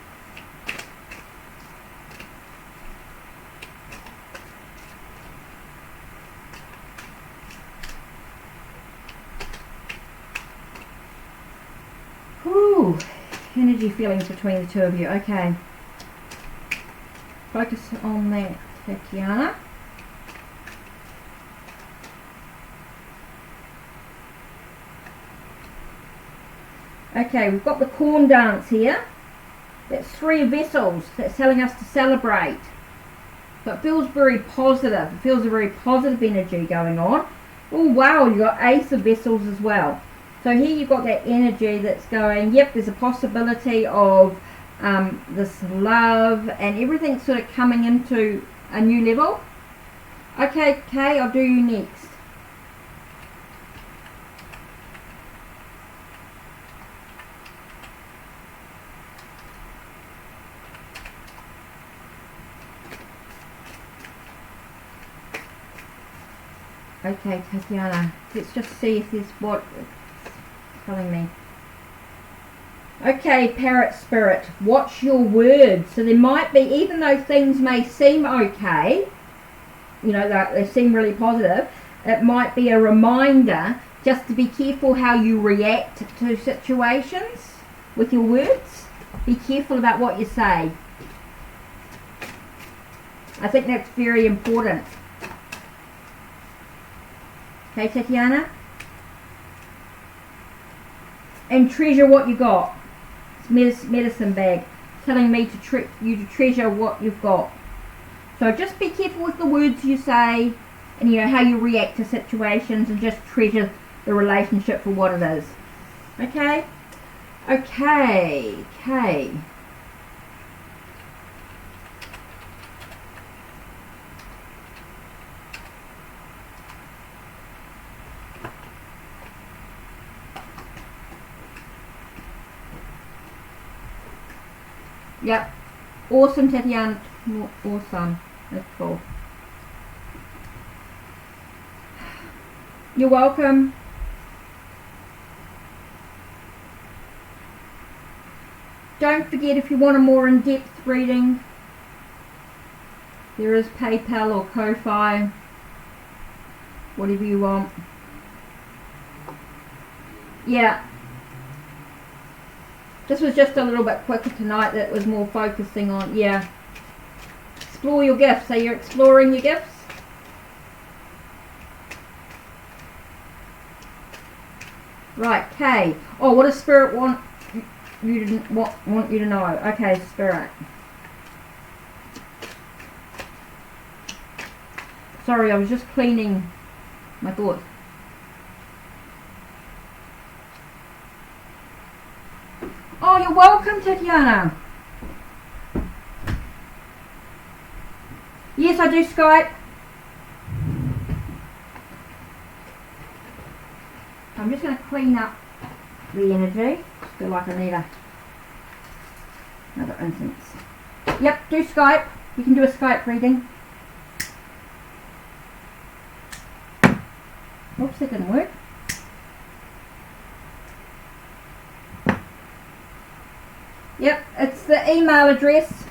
Ooh, energy feelings between the two of you. Okay. Focus on that, Tatiana. Okay, we've got the corn dance here. That's 3 vessels. That's telling us to celebrate. So it feels very positive. It feels a very positive energy going on. Oh wow, you've got Ace of Vessels as well. So here you've got that energy that's going, yep, there's a possibility of this love and everything sort of coming into a new level. Okay, Kay, I'll do you next. Okay, Tatiana, let's just see if there's what it's telling me. Okay, Parrot Spirit, watch your words. So there might be, even though things may seem okay, you know, they seem really positive, it might be a reminder just to be careful how you react to situations with your words. Be careful about what you say. I think that's very important. Okay, Tatiana? And treasure what you got. It's medicine bag telling me to you to treasure what you've got. So just be careful with the words you say and, you know, how you react to situations, and just treasure the relationship for what it is. Okay? Okay. Okay. Yep. Awesome, Tatiana. Awesome. That's cool. You're welcome. Don't forget, if you want a more in-depth reading, there is PayPal or Ko-Fi, whatever you want. Yeah. This was just a little bit quicker tonight. That was more focusing on, yeah. Explore your gifts. So you're exploring your gifts. Right, Kay. Oh, what does Spirit want you to want you to know? Okay, Spirit. Sorry, I was just cleaning my thoughts. Oh, you're welcome, Tatiana. Yes, I do Skype. I'm just going to clean up the energy. I feel like I need another incense. Yep, do Skype. You can do a Skype reading. Oops, that didn't work. Yep, it's the email address.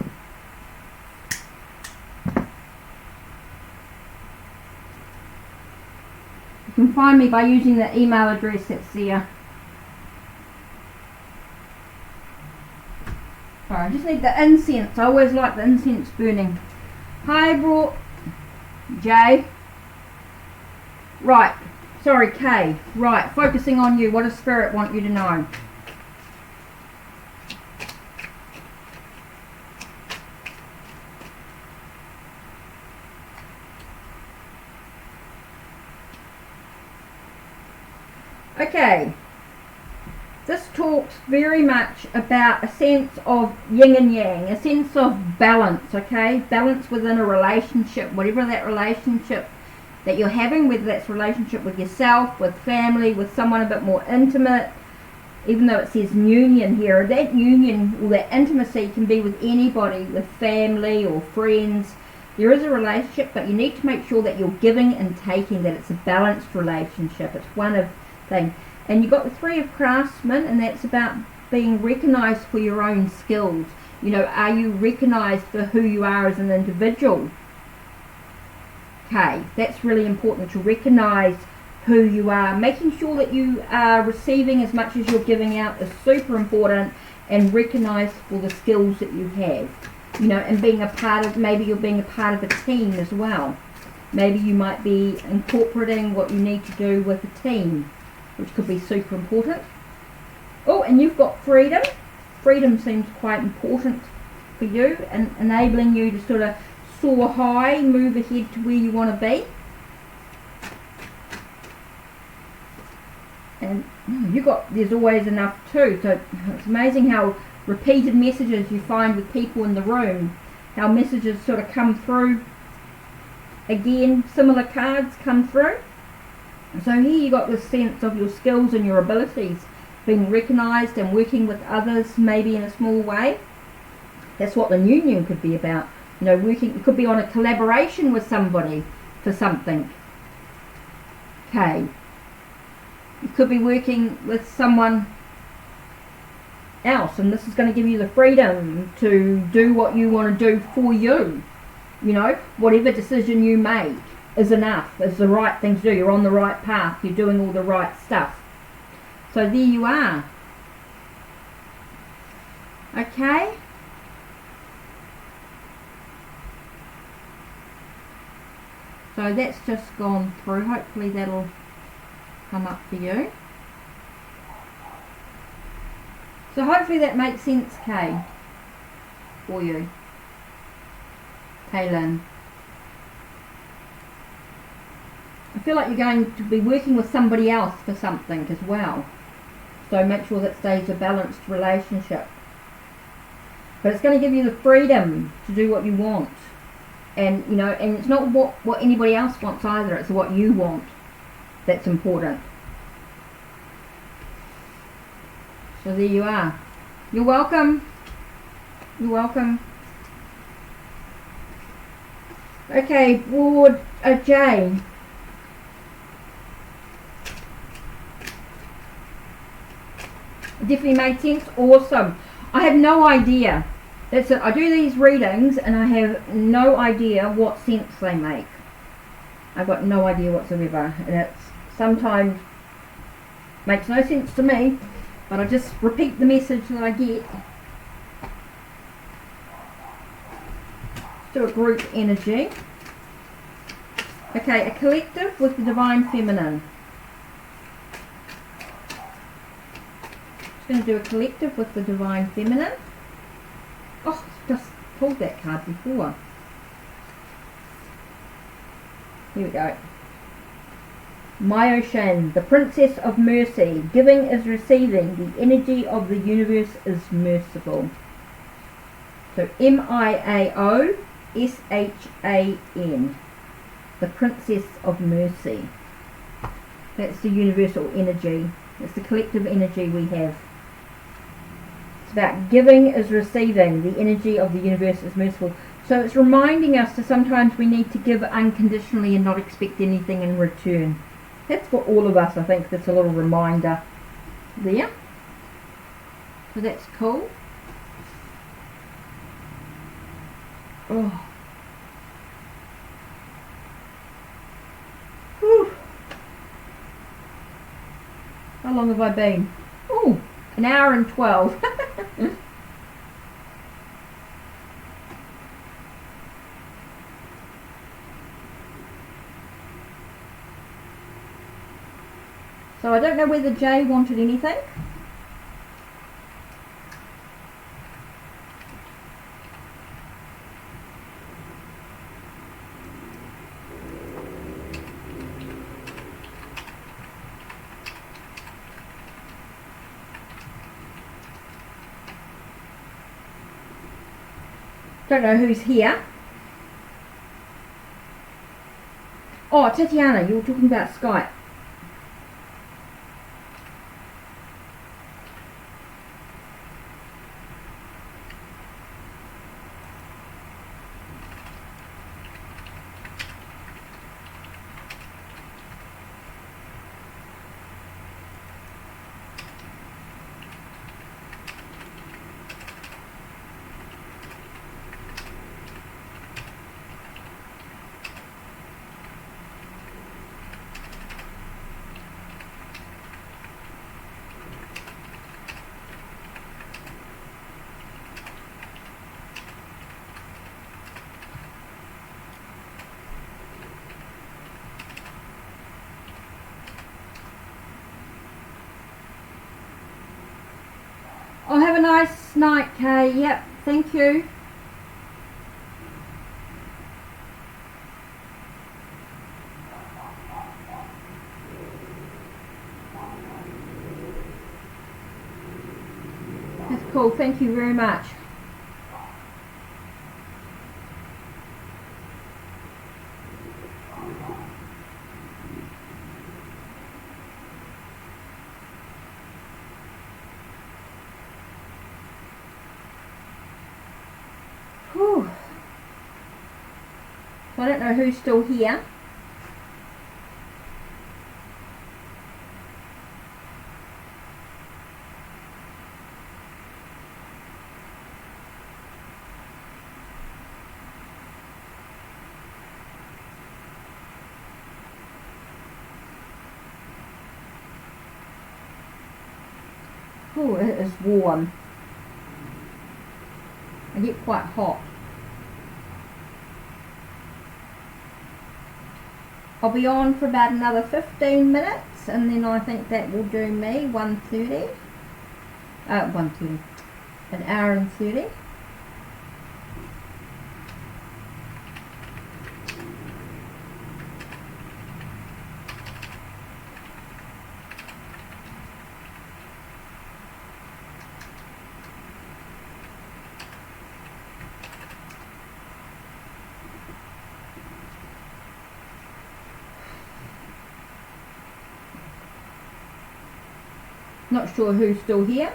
You can find me by using the email address that's there. Sorry, I just need the incense. I always like the incense burning. Hi, Jay. Right, sorry, Kay. Right, focusing on you. What does Spirit want you to know? Okay, this talks very much about a sense of yin and yang, a sense of balance, okay? Balance within a relationship, whatever that relationship that you're having, whether that's a relationship with yourself, with family, with someone a bit more intimate, even though it says union here, that union or that intimacy can be with anybody, with family or friends. There is a relationship, but you need to make sure that you're giving and taking, that it's a balanced relationship. It's one of thing. And you've got the Three of Craftsmen, and that's about being recognized for your own skills. You know, are you recognized for who you are as an individual? Okay, that's really important, to recognize who you are. Making sure that you are receiving as much as you're giving out is super important, and recognized for the skills that you have. You know, and being a part of, maybe you're being a part of a team as well. Maybe you might be incorporating what you need to do with a team, which could be super important. Oh, and you've got freedom. Freedom seems quite important for you, and enabling you to sort of soar high, move ahead to where you want to be. And there's always enough too. So it's amazing how repeated messages you find with people in the room, how messages sort of come through. Again, similar cards come through. So here you got this sense of your skills and your abilities being recognized and working with others, maybe in a small way. That's what the union could be about. You know, working, it could be on a collaboration with somebody for something. Okay. You could be working with someone else, and this is going to give you the freedom to do what you want to do for you. You know, whatever decision you make is enough, is the right thing to do. You're on the right path, you're doing all the right stuff. So there you are. Okay. So that's just gone through. Hopefully that'll come up for you. So hopefully that makes sense, Kay, for you. Kaylin. I feel like you're going to be working with somebody else for something as well. So make sure that stays a balanced relationship. But it's going to give you the freedom to do what you want. And, you know, and it's not what anybody else wants either. It's what you want that's important. So there you are. You're welcome. You're welcome. Okay, Ward Jane. Definitely made sense. Awesome. I have no idea. That's it. I do these readings and I have no idea what sense they make. I've got no idea whatsoever, and it's sometimes makes no sense to me, but I just repeat the message that I get. Do a group energy. Okay, a collective with the Divine Feminine. Just going to do a collective with the Divine Feminine. Oh, just pulled that card before. Here we go. My Ocean, the Princess of Mercy. Giving is receiving. The energy of the universe is merciful. So M-I-A-O-S-H-A-N. The Princess of Mercy. That's the universal energy. It's the collective energy we have. It's about giving is receiving. The energy of the universe is merciful. So it's reminding us that sometimes we need to give unconditionally and not expect anything in return. That's for all of us, I think. That's a little reminder there. So that's cool. Oh. Whew. How long have I been? Oh, an hour and 12. So I don't know whether Jay wanted anything. Don't know who's here. Oh, Tatiana, you were talking about Skype. Oh, have a nice night, Kay. Yep, thank you. That's cool, thank you very much. Whew. So I don't know who's still here. Oh, it is warm. I get quite hot. I'll be on for about another 15 minutes and then I think that will do me 1:30. 1:30. An hour and 30. Not sure who's still here.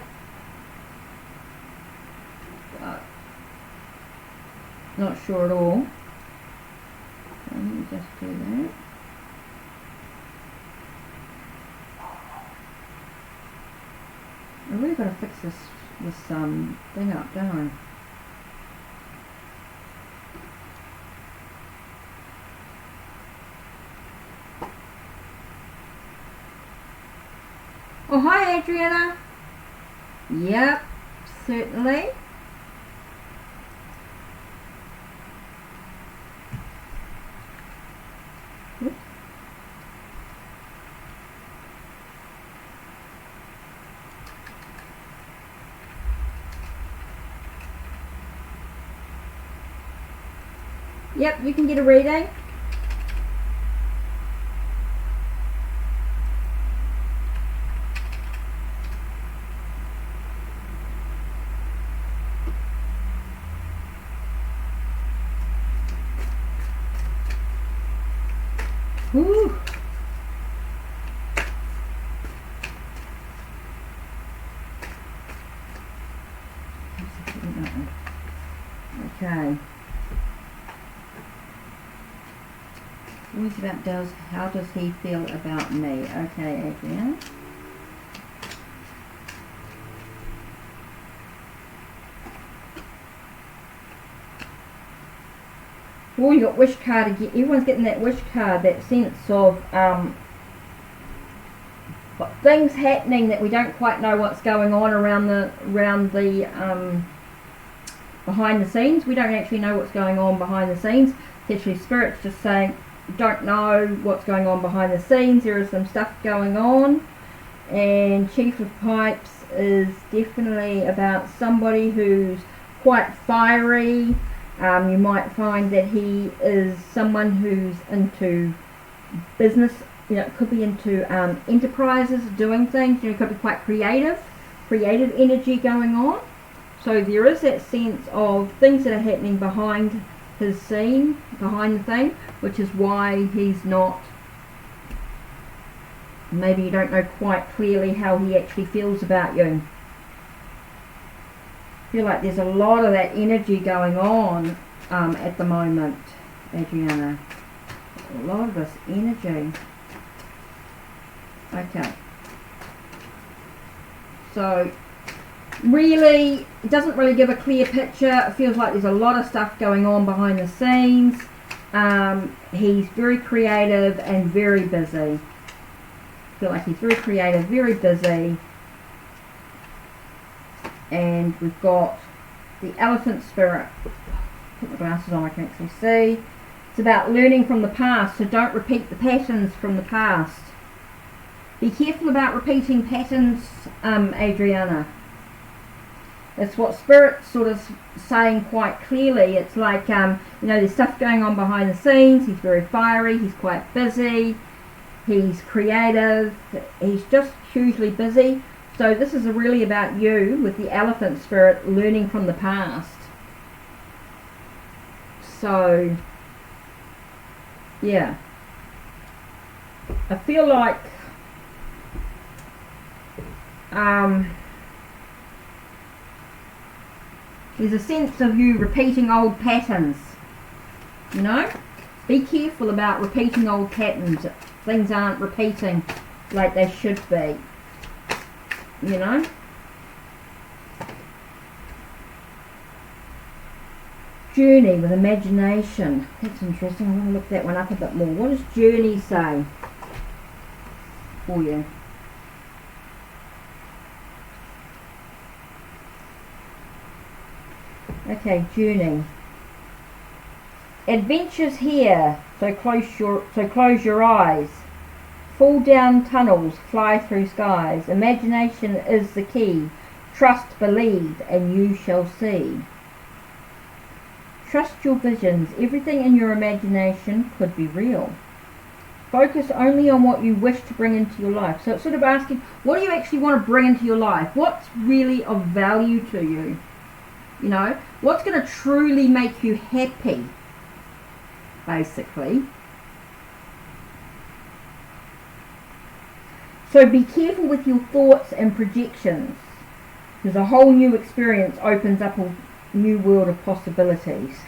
Not sure at all. So let me just do that. I really got to fix this this thing up, don't I? Oh, hi Adriana. Yep, certainly. Oops. Yep, you can get a reading. Whew. Okay. Always about how does he feel about me? Okay, Adriana. Oh, you got wish card again. Everyone's getting that wish card, that sense of things happening that we don't quite know what's going on around the behind the scenes. We don't actually know what's going on behind the scenes. It's actually spirits just saying, don't know what's going on behind the scenes. There is some stuff going on. And Chief of Pipes is definitely about somebody who's quite fiery. You might find that he is someone who's into business, you know, it could be into enterprises, doing things, you know, it could be quite creative energy going on. So there is that sense of things that are happening behind his scene, behind the thing, which is why he's not, maybe you don't know quite clearly how he actually feels about you. I feel like there's a lot of that energy going on at the moment, Adriana. A lot of this energy. Okay. So, really, it doesn't really give a clear picture. It feels like there's a lot of stuff going on behind the scenes. He's very creative and very busy. I feel like he's very creative, very busy. And we've got the elephant spirit. Put my glasses on, I can actually see. It's about learning from the past, so don't repeat the patterns from the past. Be careful about repeating patterns, Adriana. That's what Spirit's sort of saying quite clearly. It's like, you know, there's stuff going on behind the scenes. He's very fiery, he's quite busy, he's creative, he's just hugely busy. So this is really about you with the elephant spirit learning from the past. So, yeah. I feel like there's a sense of you repeating old patterns, you know? Be careful about repeating old patterns. Things aren't repeating like they should be, you know? Journey with imagination. That's interesting. I want to look that one up a bit more. What does journey say for you? Okay, journey. Adventures here, so close your eyes. Fall down tunnels, fly through skies. Imagination is the key. Trust, believe, and you shall see. Trust your visions. Everything in your imagination could be real. Focus only on what you wish to bring into your life. So it's sort of asking, what do you actually want to bring into your life? What's really of value to you? You know, what's going to truly make you happy, basically. So be careful with your thoughts and projections, because a whole new experience opens up a new world of possibilities.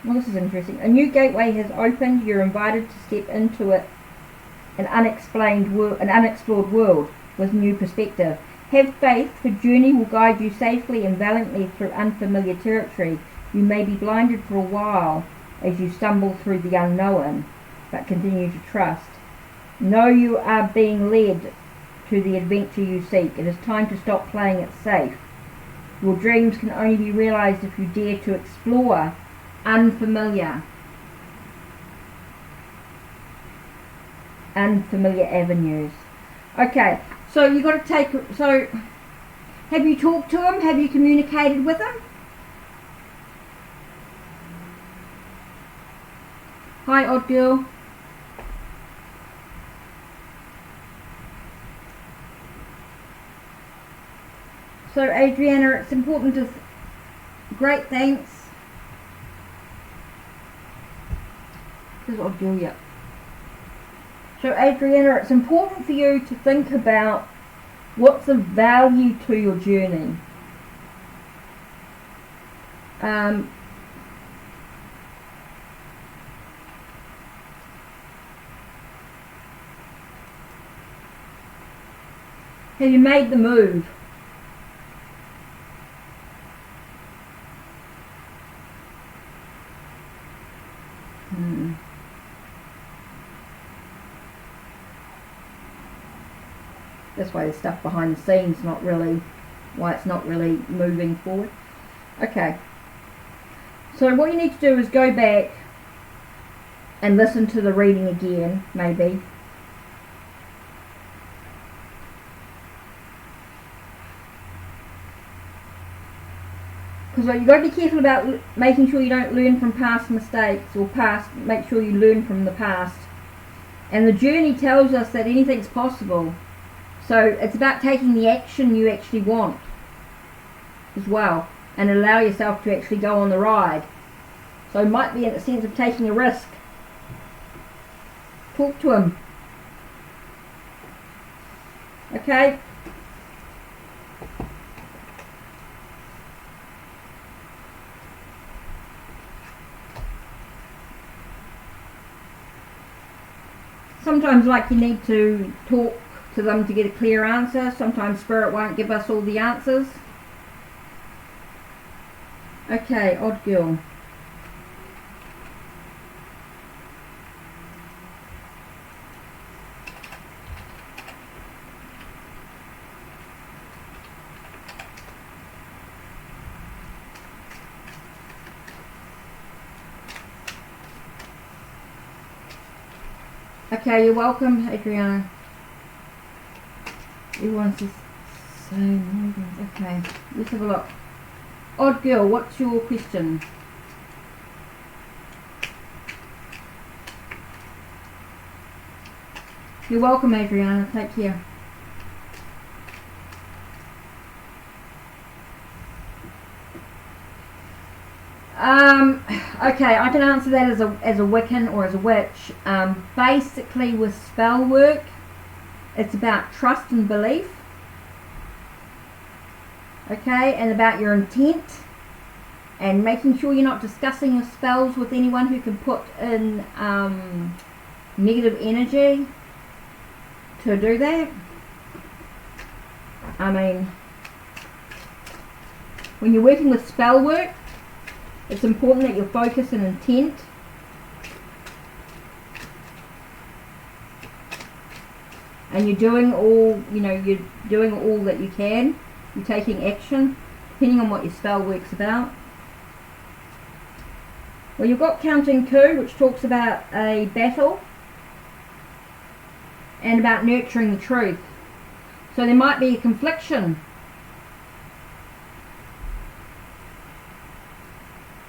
Well, this is interesting. A new gateway has opened. You're invited to step into it, an unexplored world. with new perspective. Have faith, for journey will guide you safely and valiantly through unfamiliar territory. You may be blinded for a while as you stumble through the unknown, but continue to trust. Know you are being led to the adventure you seek. It is time to stop playing it safe. Your dreams can only be realized if you dare to explore unfamiliar avenues. Okay, so you got to take, so have you talked to him? Have you communicated with him? Hi, odd girl. So Adriana, it's important to, great, thanks. This is odd girl, yeah. So Adriana, it's important for you to think about what's the value to your journey. Have you made the move? That's why there's stuff behind the scenes, why it's not really moving forward. Okay. So what you need to do is go back and listen to the reading again, maybe. Because you've got to be careful about making sure you don't learn from past mistakes, or make sure you learn from the past. And the journey tells us that anything's possible. So it's about taking the action you actually want as well, and allow yourself to actually go on the ride. So it might be in the sense of taking a risk. Talk to him. Okay? Sometimes, like, you need to talk to them to get a clear answer. Sometimes Spirit won't give us all the answers. Okay, odd girl. Okay, you're welcome, Adriana. Everyone's just saying, okay, let's have a look. Odd girl, what's your question? You're welcome, Adriana. Take care. Okay, I can answer that as a Wiccan or as a witch. Basically, with spell work, it's about trust and belief. Okay, and about your intent, and making sure you're not discussing your spells with anyone who can put in negative energy to do that. I mean, when you're working with spell work, it's important that your focus and intent and you're doing all, you're doing all that you can. You're taking action, depending on what your spell work's about. Well, you've got counting 2, which talks about a battle and about nurturing the truth. So there might be a confliction.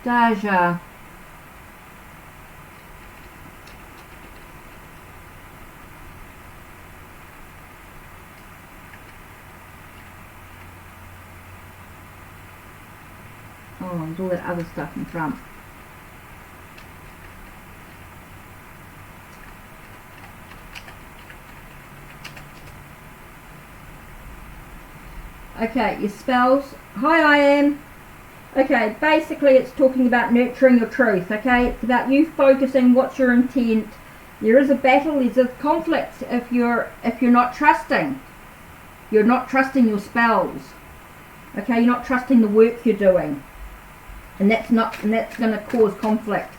Daja. Oh, there's all that other stuff in front. Okay, your spells. Hi, I am. Okay, basically it's talking about nurturing your truth, okay? It's about you focusing what's your intent. There is a battle, there's a conflict if you're not trusting. You're not trusting your spells. Okay, you're not trusting the work you're doing. And that's going to cause conflict.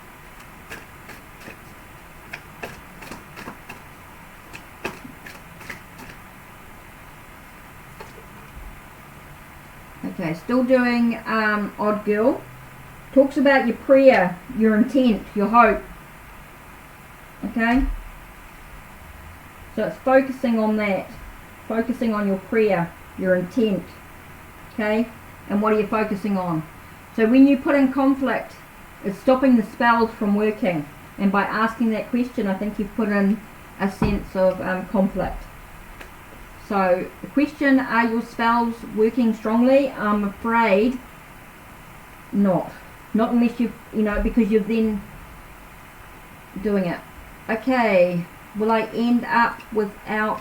Okay, still doing Odd Girl. Talks about your prayer, your intent, your hope. Okay? So it's focusing on that. Focusing on your prayer, your intent. Okay? And what are you focusing on? So when you put in conflict, it's stopping the spells from working. And by asking that question, I think you've put in a sense of conflict. So the question, are your spells working strongly? I'm afraid not. Not unless because you're then doing it. Okay, will I end up without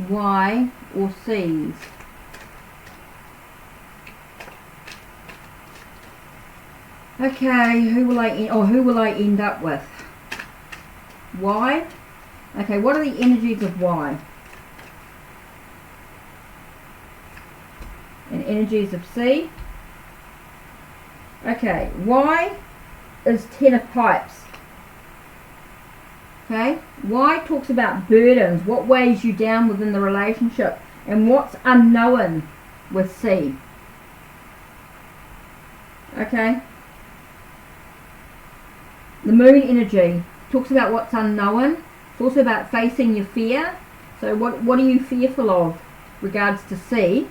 Y or C's? Okay, who will I end up with? Y? Okay, what are the energies of Y? And energies of C? Okay, Y is 10 of Pipes. Okay, Y talks about burdens, what weighs you down within the relationship, and what's unknown with C. Okay, the Moon energy talks about what's unknown. It's also about facing your fear. So what are you fearful of regards to C,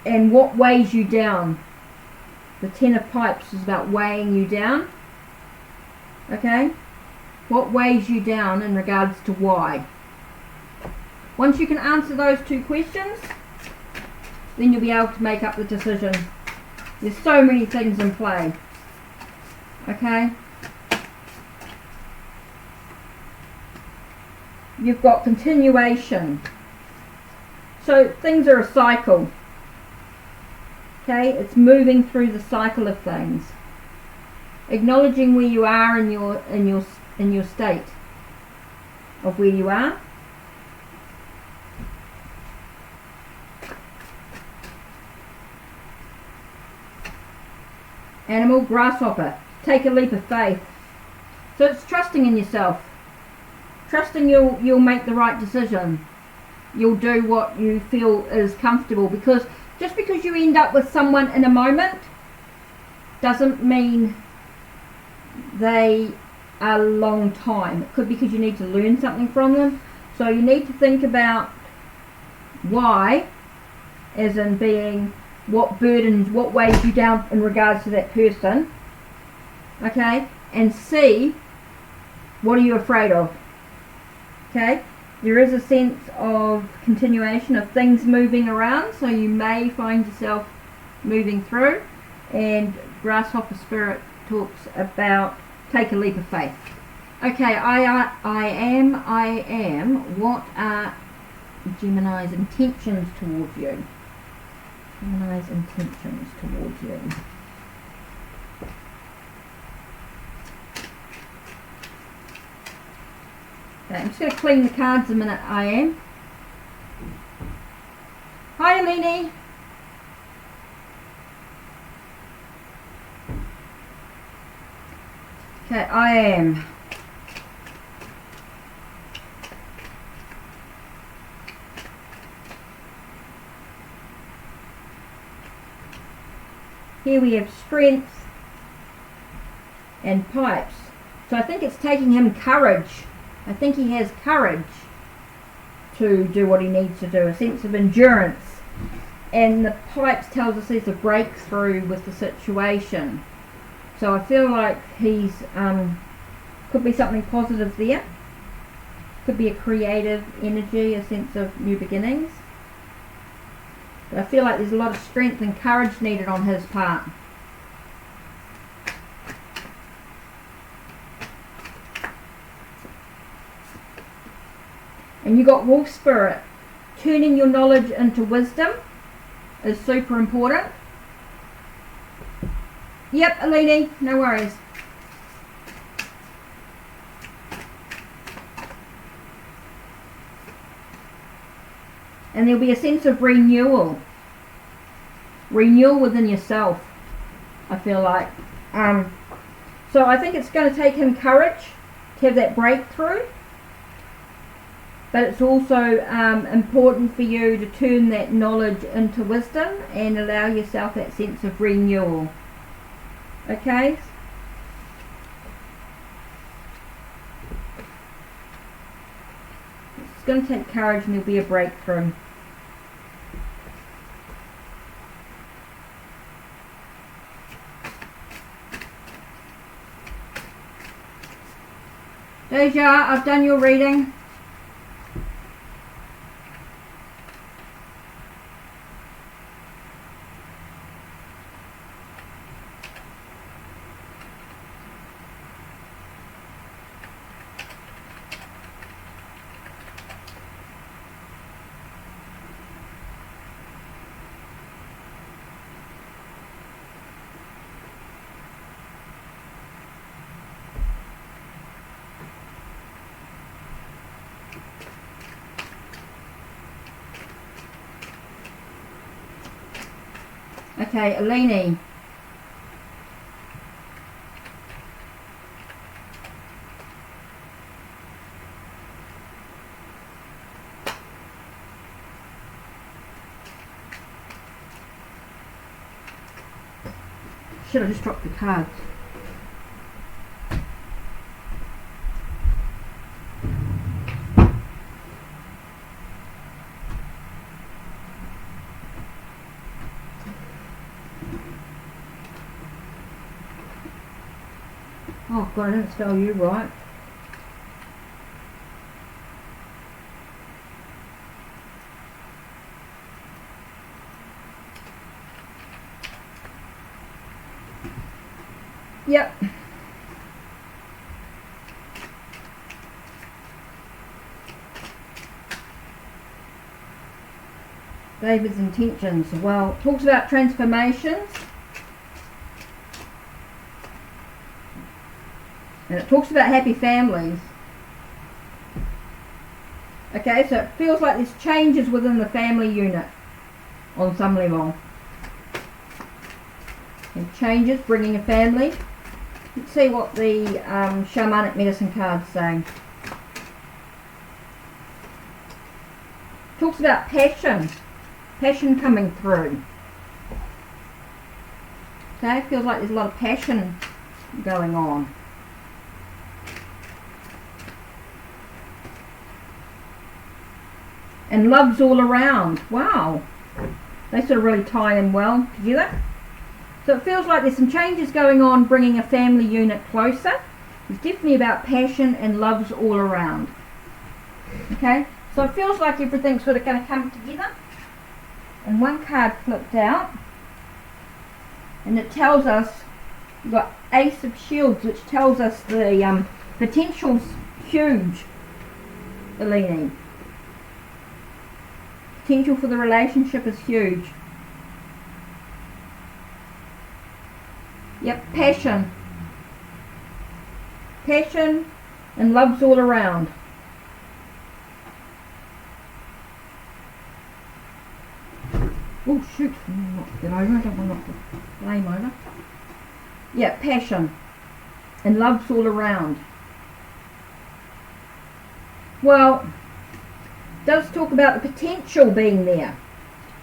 and what weighs you down? The 10 of Pipes is about weighing you down. Okay, what weighs you down in regards to Y? Once you can answer those two questions, then you'll be able to make up the decision. There's so many things in play. Okay, you've got continuation. So things are a cycle. Okay, it's moving through the cycle of things. Acknowledging where you are in your state of where you are. Animal, grasshopper. Take a leap of faith. So it's trusting in yourself. Trusting you'll make the right decision. You'll do what you feel is comfortable, because just because you end up with someone in a moment doesn't mean they are a long time. It could be because you need to learn something from them. So you need to think about why, as in being what burdens, what weighs you down in regards to that person. Okay, and see, what are you afraid of? Okay, there is a sense of continuation of things moving around, so you may find yourself moving through. And grasshopper spirit talks about take a leap of faith. Okay, I am. What are Gemini's intentions towards you? Gemini's intentions towards you. Okay, I'm just going to clean the cards a minute. I am. Hi, Alini. Okay, I am. Here we have strength and pipes. So I think it's taking him courage. I think he has courage to do what he needs to do, a sense of endurance. And the pipes tells us there's a breakthrough with the situation. So I feel like he's, could be something positive there. Could be a creative energy, a sense of new beginnings. But I feel like there's a lot of strength and courage needed on his part. And you got wolf spirit. Turning your knowledge into wisdom is super important. Yep, Alini, no worries. And there'll be a sense of renewal. Renewal within yourself, I feel like. So I think it's going to take him courage to have that breakthrough. But it's also important for you to turn that knowledge into wisdom and allow yourself that sense of renewal. Okay? It's going to take courage and there'll be a breakthrough. Deja, I've done your reading. Okay, Eleni. Should have just dropped the cards. Oh God, I didn't spell you right. Yep. David's intentions. Well, talks about transformations. And it talks about happy families. Okay, so it feels like there's changes within the family unit on some level. And changes, bringing a family. Let's see what the Shamanic medicine card's saying. Talks about passion. Passion coming through. Okay, feels like there's a lot of passion going on. And love's all around. Wow. They sort of really tie in well together. So it feels like there's some changes going on, bringing a family unit closer. It's definitely about passion and love's all around. Okay, so it feels like everything's sort of going to come together. And one card flipped out. And it tells us, we've got Ace of Shields, which tells us the potential's huge, Eleni. Potential for the relationship is huge. Yep, passion. Passion and love's all around. Oh shoot, get over, I don't want to knock the flame over. Yeah, passion and love's all around. Well, does talk about the potential being there.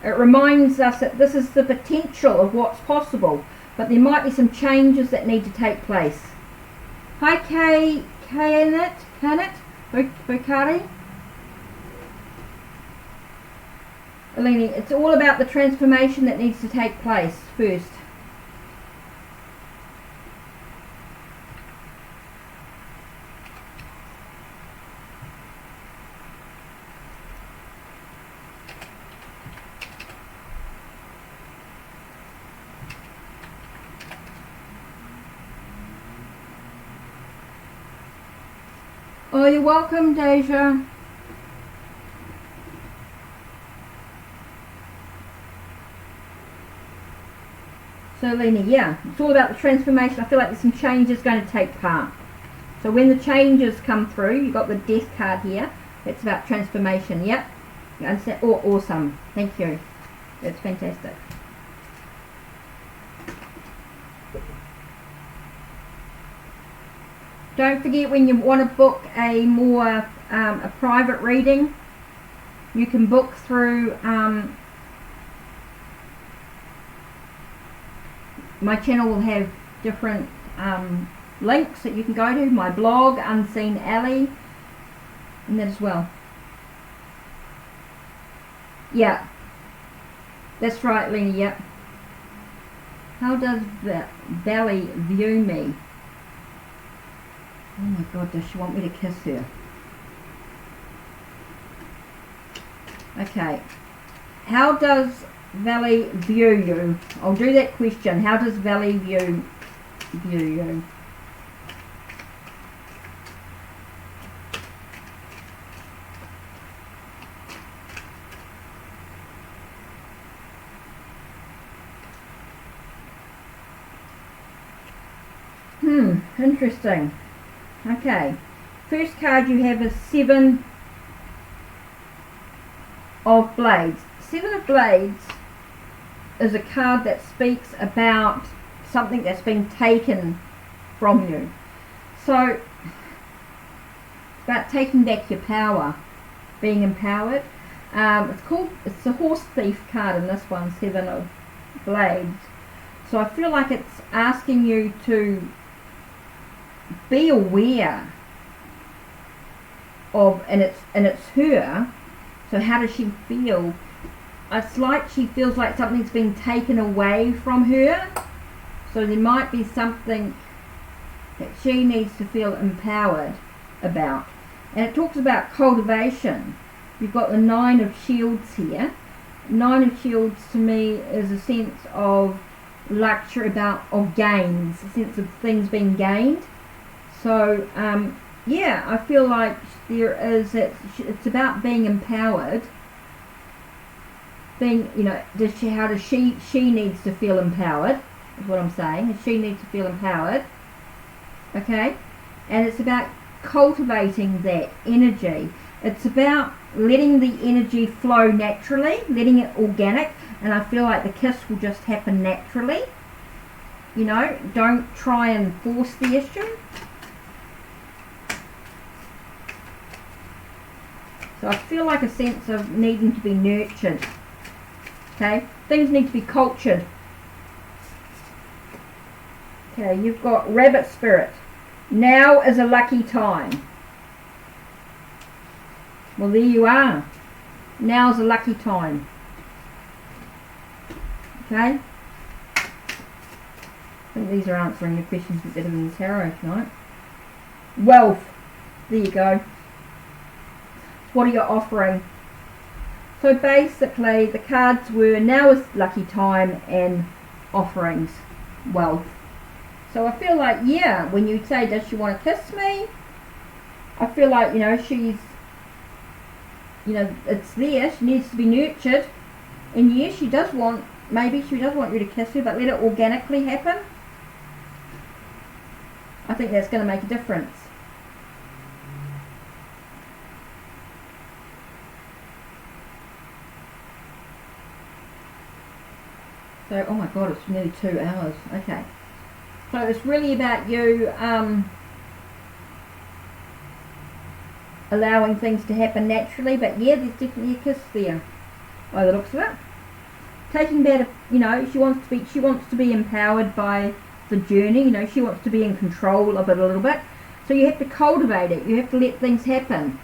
It reminds us that this is the potential of what's possible, but there might be some changes that need to take place. Hi Kanet Bukari. Eleni, it's all about the transformation that needs to take place first. Oh, you're welcome, Deja. So, Lena, yeah, it's all about the transformation. I feel like there's some changes going to take part. So when the changes come through, you've got the Death card here. It's about transformation, yep. Oh, awesome. Thank you. That's fantastic. Don't forget, when you want to book a more a private reading, you can book through my channel. Will have different links that you can go to. My blog, Unseen Alley, and that as well. Yeah, that's right, Lenny. Yep. How does Valley view me? Oh my God, does she want me to kiss her? Okay. How does Valley view you? I'll do that question. How does Valley view you? Interesting. Okay. First card you have is 7 of Blades. 7 of Blades is a card that speaks about something that's been taken from you. So, about taking back your power, being empowered. It's the Horse Thief card in this one, 7 of Blades. So I feel like it's asking you to be aware of, and it's her. So how does she feel? It's like she feels like something's been taken away from her. So there might be something that she needs to feel empowered about. And it talks about cultivation. You've got the 9 of Shields here. 9 of Shields to me is a sense of luxury, of gains, a sense of things being gained. So yeah, I feel like there is it's about being empowered. Being, how does she needs to feel empowered is what I'm saying. She needs to feel empowered. Okay? And it's about cultivating that energy. It's about letting the energy flow naturally, letting it organic, and I feel like the kiss will just happen naturally. Don't try and force the issue. So I feel like a sense of needing to be nurtured. Okay, things need to be cultured. Okay, you've got Rabbit Spirit. Now is a lucky time. Well, there you are. Now is a lucky time. Okay. I think these are answering your questions a bit better than the tarot tonight. Wealth. There you go. What are you offering? So basically the cards were now is lucky time and offerings, wealth. So I feel like, yeah, when you say, does she want to kiss me? I feel like, she's, it's there, she needs to be nurtured. And yes, maybe she does want you to kiss her, but let it organically happen. I think that's going to make a difference. So, oh my God, it's nearly 2 hours. Okay. So it's really about you allowing things to happen naturally. But yeah, there's definitely a kiss there, by the looks of it. Taking better, she wants to be empowered by the journey. She wants to be in control of it a little bit. So you have to cultivate it. You have to let things happen.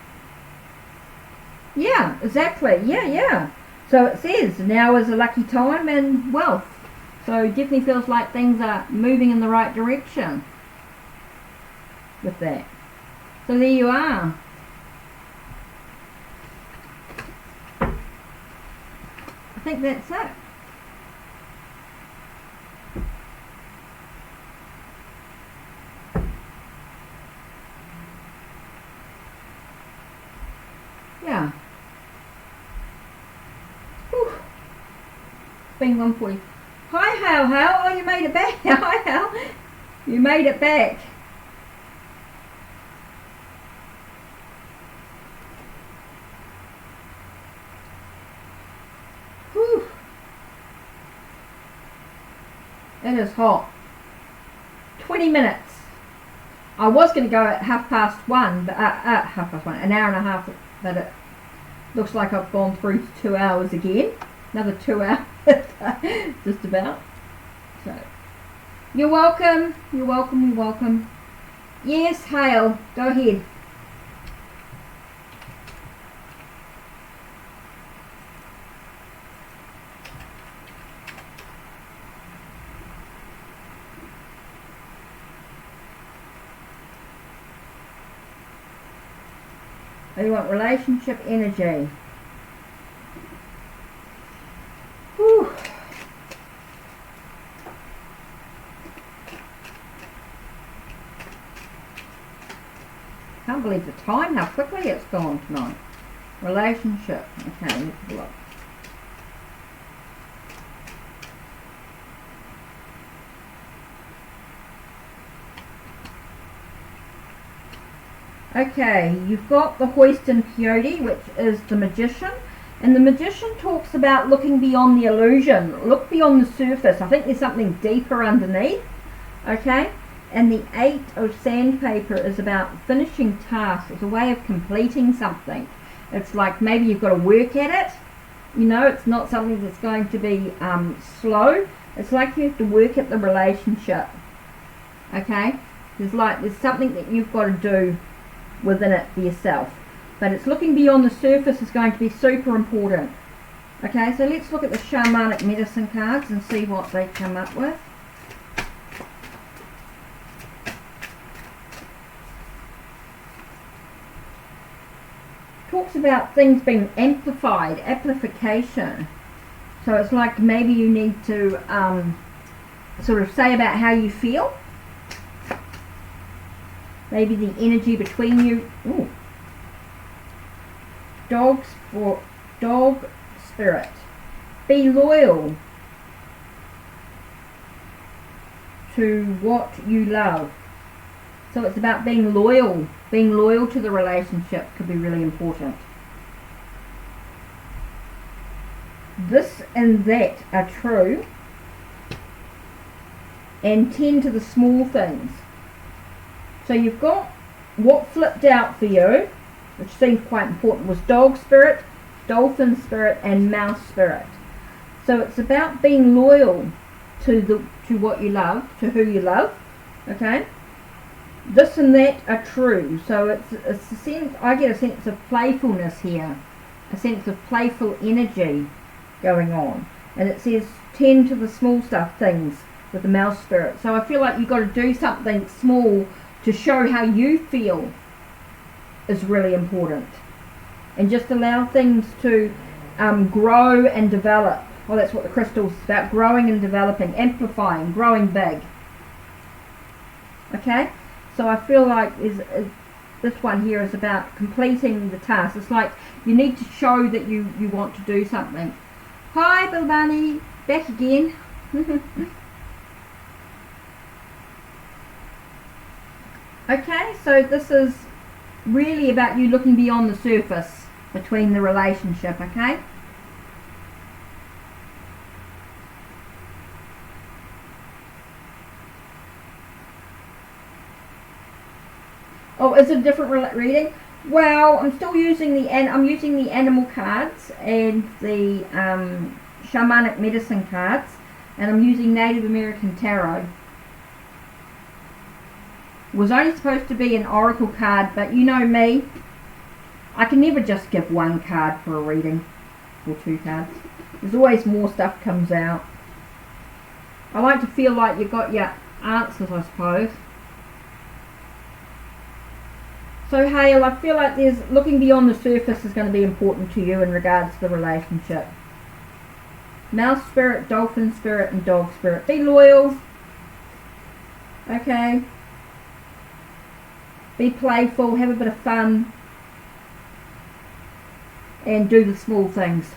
Yeah, exactly. Yeah. So it says, now is a lucky time and wealth. So it definitely feels like things are moving in the right direction with that. So there you are. I think that's it. Yeah. Whew. Being 140. Hi Hal. Oh, you made it back. Hi Hal. You made it back. It is hot. 20 minutes. I was going to go at 1:30, but an hour and a half, but it looks like I've gone through 2 hours again. Another 2 hours, just about. So, you're welcome. You're welcome. You're welcome. Yes, Hale, go ahead. You want relationship energy. Whew. Can't believe the time, how quickly it's gone tonight. Relationship. Okay, let's have a look. Okay, you've got the hoist and peyote, which is the magician. And the magician talks about looking beyond the illusion. Look beyond the surface. I think there's something deeper underneath. Okay? And the 8 of sandpaper is about finishing tasks. It's a way of completing something. It's like maybe you've got to work at it. You know, it's not something that's going to be slow. It's like you have to work at the relationship. Okay? There's something that you've got to do within it for yourself, but it's looking beyond the surface is going to be super important. Okay, so let's look at the shamanic medicine cards and see what they come up with. Talks about things being amplified, amplification. So it's like maybe you need to sort of say about how you feel. Maybe the energy between you. Ooh. Dog spirit. Be loyal to what you love. So it's about being loyal. Being loyal to the relationship could be really important. This and that are true. And tend to the small things. So you've got what flipped out for you, which seemed quite important, was dog spirit, dolphin spirit, and mouse spirit. So it's about being loyal to what you love, to who you love. Okay. This and that are true. So it's a sense. I get a sense of playfulness here, a sense of playful energy going on, and it says tend to the small stuff things with the mouse spirit. So I feel like you've got to do something small to show how you feel is really important, and just allow things to grow and develop. Well, that's what the crystal's about, growing and developing, amplifying, growing big. Okay, so I feel like this one here is about completing the task. It's like you need to show that you want to do something. Hi Bill Bunny, back again. Okay, so this is really about you looking beyond the surface between the relationship, okay? Oh, is it a different reading? Well, I'm still using the animal cards and the shamanic medicine cards, and I'm using Native American tarot. Was only supposed to be an oracle card, but you know me, I can never just give one card for a reading, or 2 cards. There's always more stuff comes out. I like to feel like you've got your answers, I suppose. So Hale, I feel like there's looking beyond the surface is going to be important to you in regards to the relationship. Mouse spirit, dolphin spirit, and dog spirit. Be loyal. Okay. Be playful, have a bit of fun, and do the small things.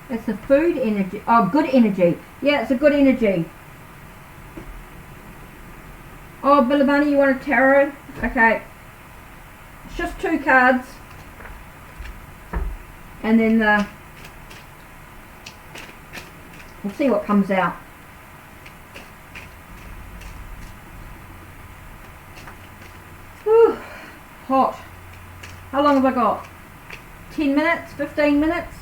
It's a food energy. Oh, good energy. Yeah, it's a good energy. Oh, Billabunny, you want a tarot? Okay. It's just 2 cards. And then the We'll see what comes out. Whew, hot. How long have I got? 10 minutes? 15 minutes?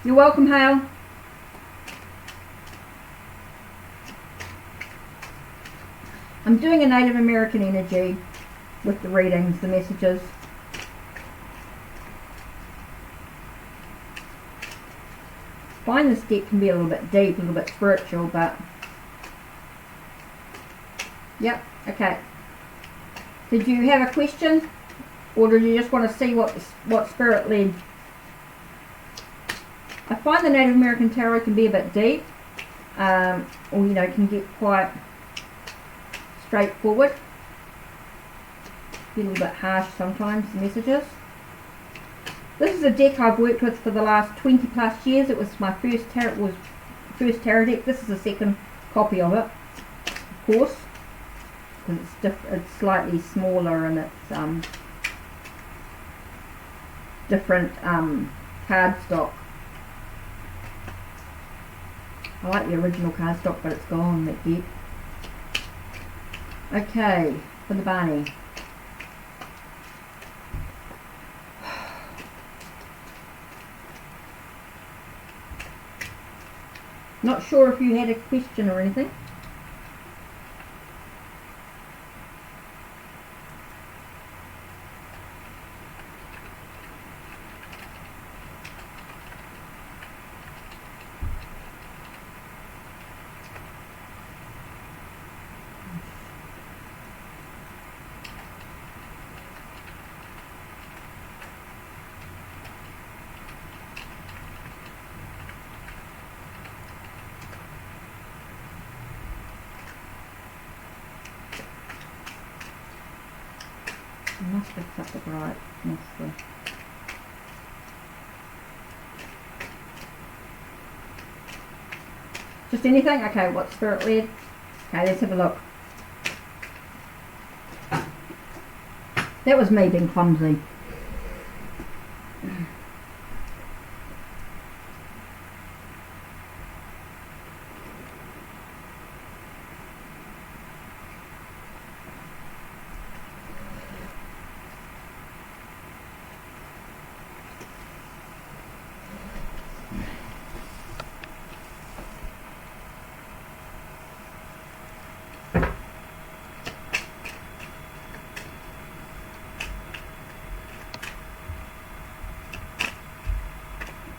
You're welcome, Hale. I'm doing a Native American energy with the readings, the messages. I find this deck can be a little bit deep, a little bit spiritual, but yep, okay. Did you have a question, or did you just want to see what spirit led? I find the Native American tarot can be a bit deep, or you know, can get quite straightforward, be a little bit harsh sometimes, the messages. This is a deck I've worked with for the last 20 plus years. It was my first tarot deck. This is the second copy of it, of course, because it's slightly smaller and it's different cardstock. I like the original cardstock, but it's gone, that deck. Okay, for the Barney. Not sure if you had a question or anything. I must fix up the brightness there. Just anything? Okay, what spirit led? Okay, let's have a look. That was me being clumsy.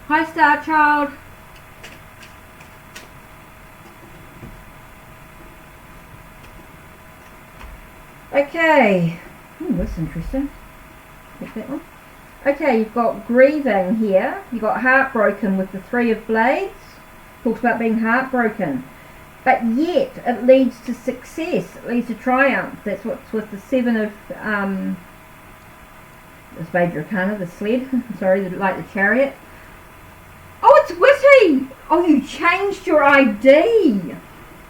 Hi, Star Child. Okay. That's interesting. Get that one. Okay, you've got grieving here. You've got heartbroken with the Three of Blades. Talks about being heartbroken. But yet, it leads to success. It leads to triumph. That's what's with the Seven of... this Vajra Arcana, the sled. Sorry, like the chariot. Oh, it's witty! Oh, you changed your ID!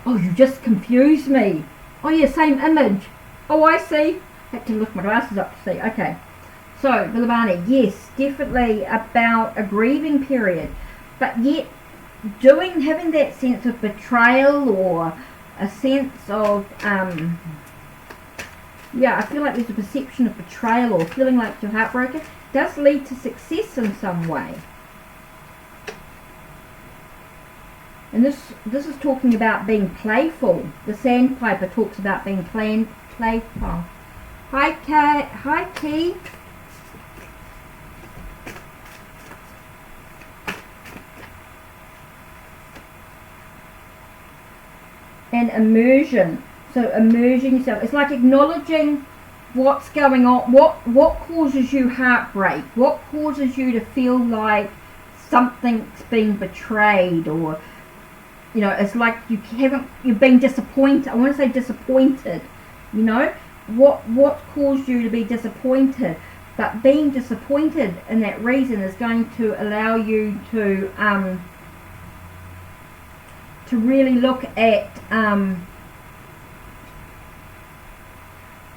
Oh, you just confused me. Oh yeah, same image. Oh, I see. Had to lift my glasses up to see. Okay. So, Villavani, yes, definitely about a grieving period. But yet, having that sense of betrayal or a sense of, yeah, I feel like there's a perception of betrayal or feeling like you're heartbroken does lead to success in some way. And this is talking about being playful. The Sandpiper talks about being playful. Hi, Key. And immersion. So immersing yourself. It's like acknowledging what's going on. What causes you heartbreak? What causes you to feel like something's been betrayed, or you know, it's like you've been disappointed. I want to say disappointed, you know, what caused you to be disappointed. But being disappointed in that reason is going to allow you to really look at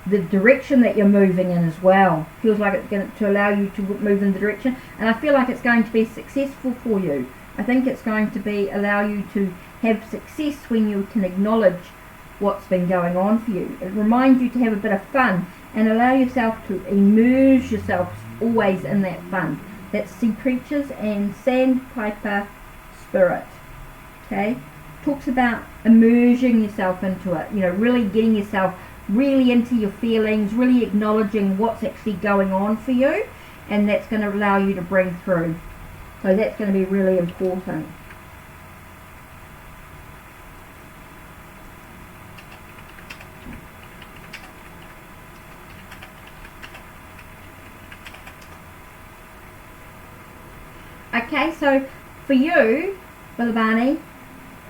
the direction that you're moving in as well. Feels like it's going to allow you to move in the direction, and I feel like it's going to be successful for you. I think it's going to be allow you to have success when you can acknowledge what's been going on for you. It reminds you to have a bit of fun and allow yourself to immerse yourself always in that fun. That's sea creatures and sandpiper spirit. Okay, talks about immersing yourself into it, you know, really getting yourself really into your feelings, really acknowledging what's actually going on for you, and that's going to allow you to bring through. So that's going to be really important. Okay, so for you, Bilabani,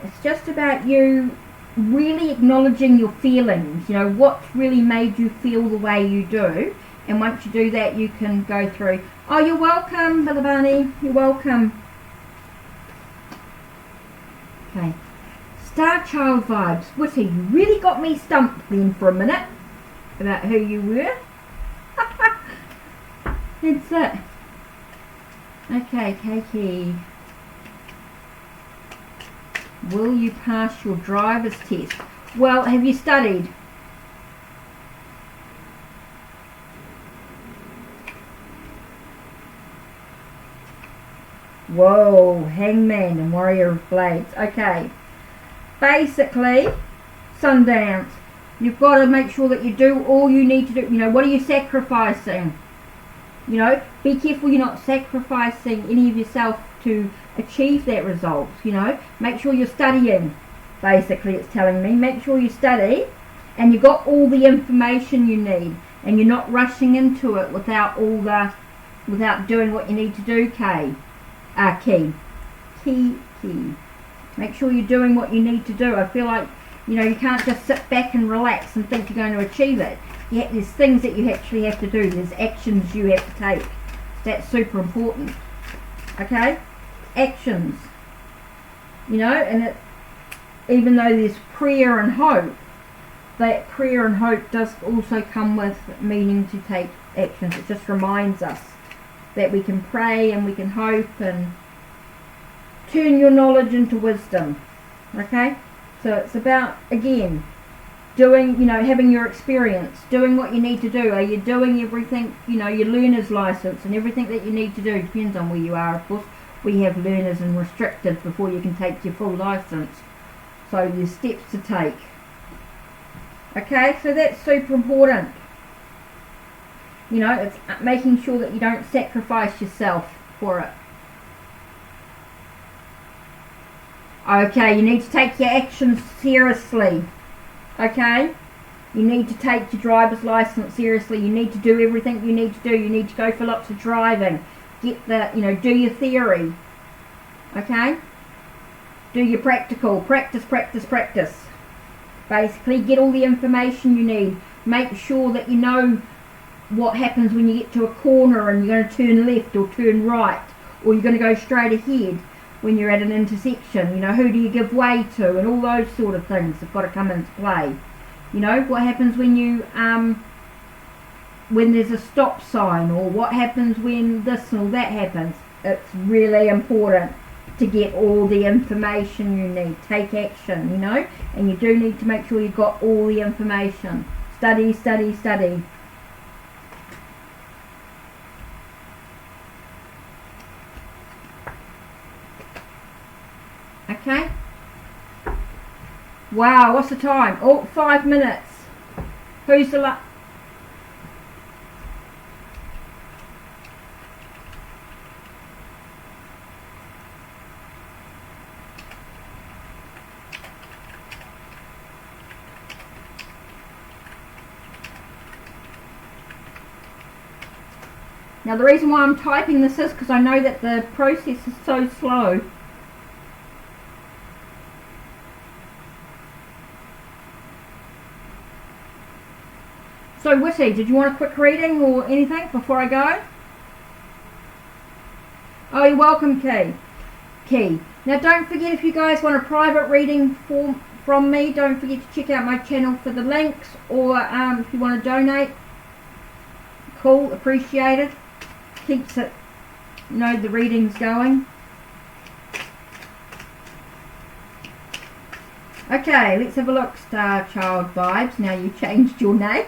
it's just about you really acknowledging your feelings, you know, what's really made you feel the way you do. And once you do that, you can go through. Oh, you're welcome, Bilabani. You're welcome. Okay. Star Child vibes. Witty, you really got me stumped then for a minute about who you were. That's it. Okay, Kiki. Will you pass your driver's test? Well, have you studied? Whoa, Hangman and Warrior of Blades. Okay. Basically, Sundance. You've got to make sure that you do all you need to do. You know, what are you sacrificing? You know, be careful you're not sacrificing any of yourself to achieve that result. You know, make sure you're studying. Basically, it's telling me, make sure you study and you got all the information you need, and you're not rushing into it without doing what you need to do. Key. Make sure you're doing what you need to do. I feel like, you know, you can't just sit back and relax and think you're going to achieve it. There's things that you actually have to do. There's actions you have to take. That's super important. Okay? Actions. You know, and even though there's prayer and hope, that prayer and hope does also come with meaning to take actions. It just reminds us that we can pray and we can hope and turn your knowledge into wisdom. Okay? So it's about, again, doing, you know, having your experience, doing what you need to do. Are you doing everything, you know, your learner's license and everything that you need to do? Depends on where you are, of course. We have learners and restricted before you can take your full license. So there's steps to take. Okay, so that's super important. You know, it's making sure that you don't sacrifice yourself for it. Okay, you need to take your actions seriously. Okay? You need to take your driver's license seriously. You need to do everything you need to do. You need to go for lots of driving. Get the, you know, do your theory. Okay? Do your practical. Practice. Basically, get all the information you need. Make sure that you know what happens when you get to a corner and you're going to turn left or turn right, or you're going to go straight ahead when you're at an intersection. You know, who do you give way to, and all those sort of things have got to come into play. You know, what happens when you when there's a stop sign, or what happens when this or that happens. It's really important to get all the information you need. Take action, you know, and you do need to make sure you've got all the information. Study. Okay. Wow, what's the time? Oh, 5 minutes. Who's the last? Now the reason why I'm typing this is because I know that the process is so slow. So Witty, did you want a quick reading or anything before I go? Oh, you're welcome, Key. Now don't forget, if you guys want a private reading from me, don't forget to check out my channel for the links, or if you want to donate, cool, appreciated. Keeps it, you know, the readings going. Okay, let's have a look, Star Child Vibes. Now you changed your name.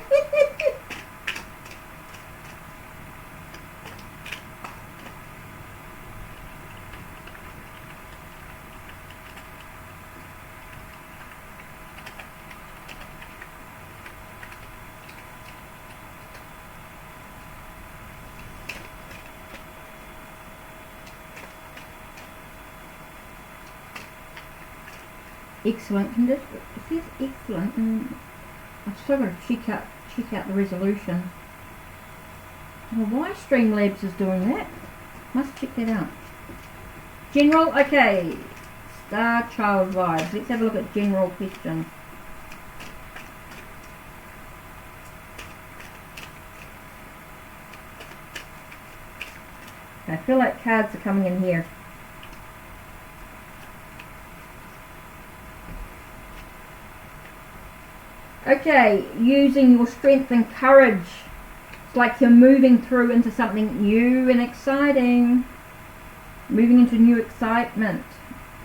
Excellent condition. It says excellent, and I've still got to check out the resolution. Well, why Streamlabs is doing that? Must check that out. General, okay. Star Child Vibes. Let's have a look at general questions. I feel like cards are coming in here. Okay, using your strength and courage. It's like you're moving through into something new and exciting. Moving into new excitement.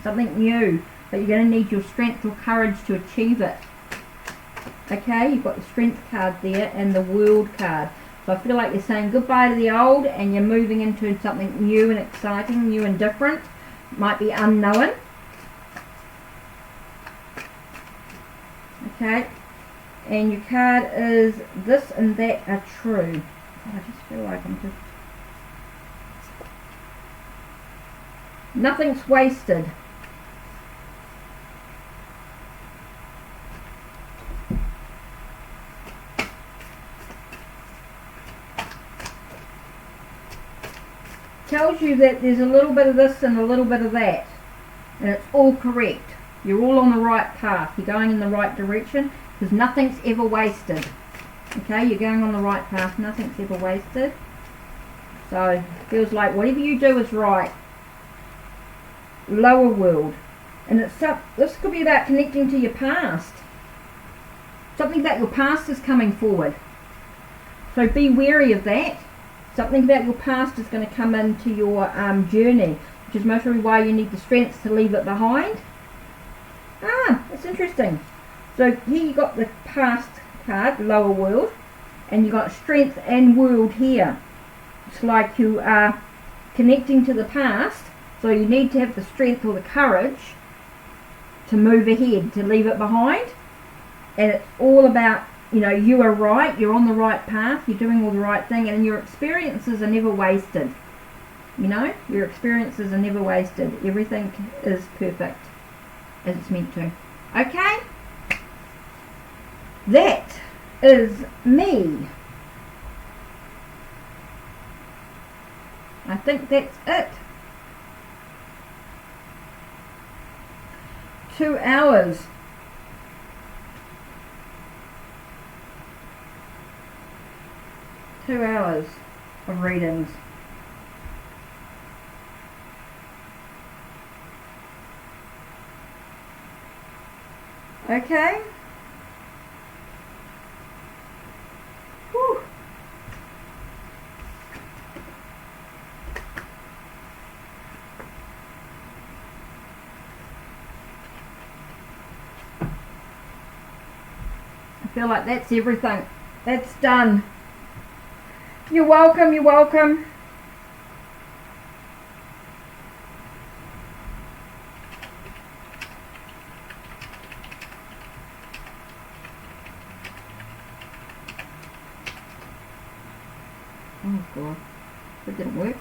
Something new. But you're going to need your strength or courage to achieve it. Okay, you've got the strength card there and the world card. So I feel like you're saying goodbye to the old and you're moving into something new and exciting, new and different. Might be unknown. Okay. And your card is this and that are true. I just feel like I'm just... Nothing's wasted. Tells you that there's a little bit of this and a little bit of that. And it's all correct. You're all on the right path. You're going in the right direction. Because nothing's ever wasted. Okay, you're going on the right path. Nothing's ever wasted. So, it feels like whatever you do is right. Lower world. And this could be about connecting to your past. Something about your past is coming forward. So be wary of that. Something about your past is going to come into your journey. Which is mostly why you need the strength to leave it behind. Ah, that's interesting. So here you got the past card, lower world, and you got strength and world here. It's like you are connecting to the past, so you need to have the strength or the courage to move ahead, to leave it behind. And it's all about, you know, you are right, you're on the right path, you're doing all the right thing, and your experiences are never wasted. You know, your experiences are never wasted. Everything is perfect as it's meant to. Okay? That is me. I think that's it. 2 hours. Two hours of readings. Okay. Whew. I feel like that's everything. That's done. You're welcome, you're welcome. Oh God, that didn't work.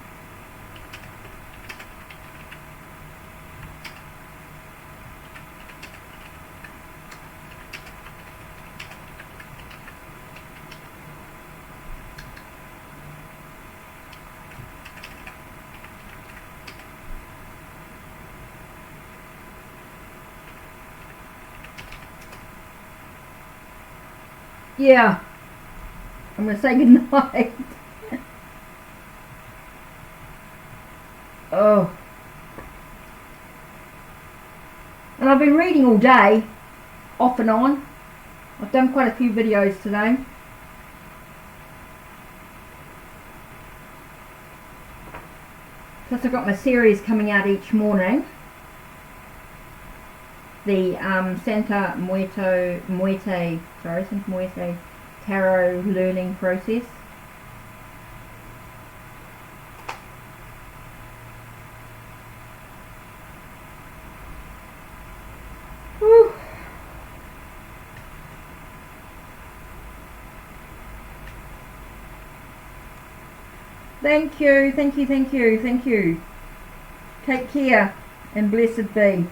Yeah, I'm going to say goodnight. Oh. And I've been reading all day, off and on. I've done quite a few videos today. Plus I've got my series coming out each morning. the Santa Muerte Tarot learning process. Whew. Thank you. Take care and blessed be.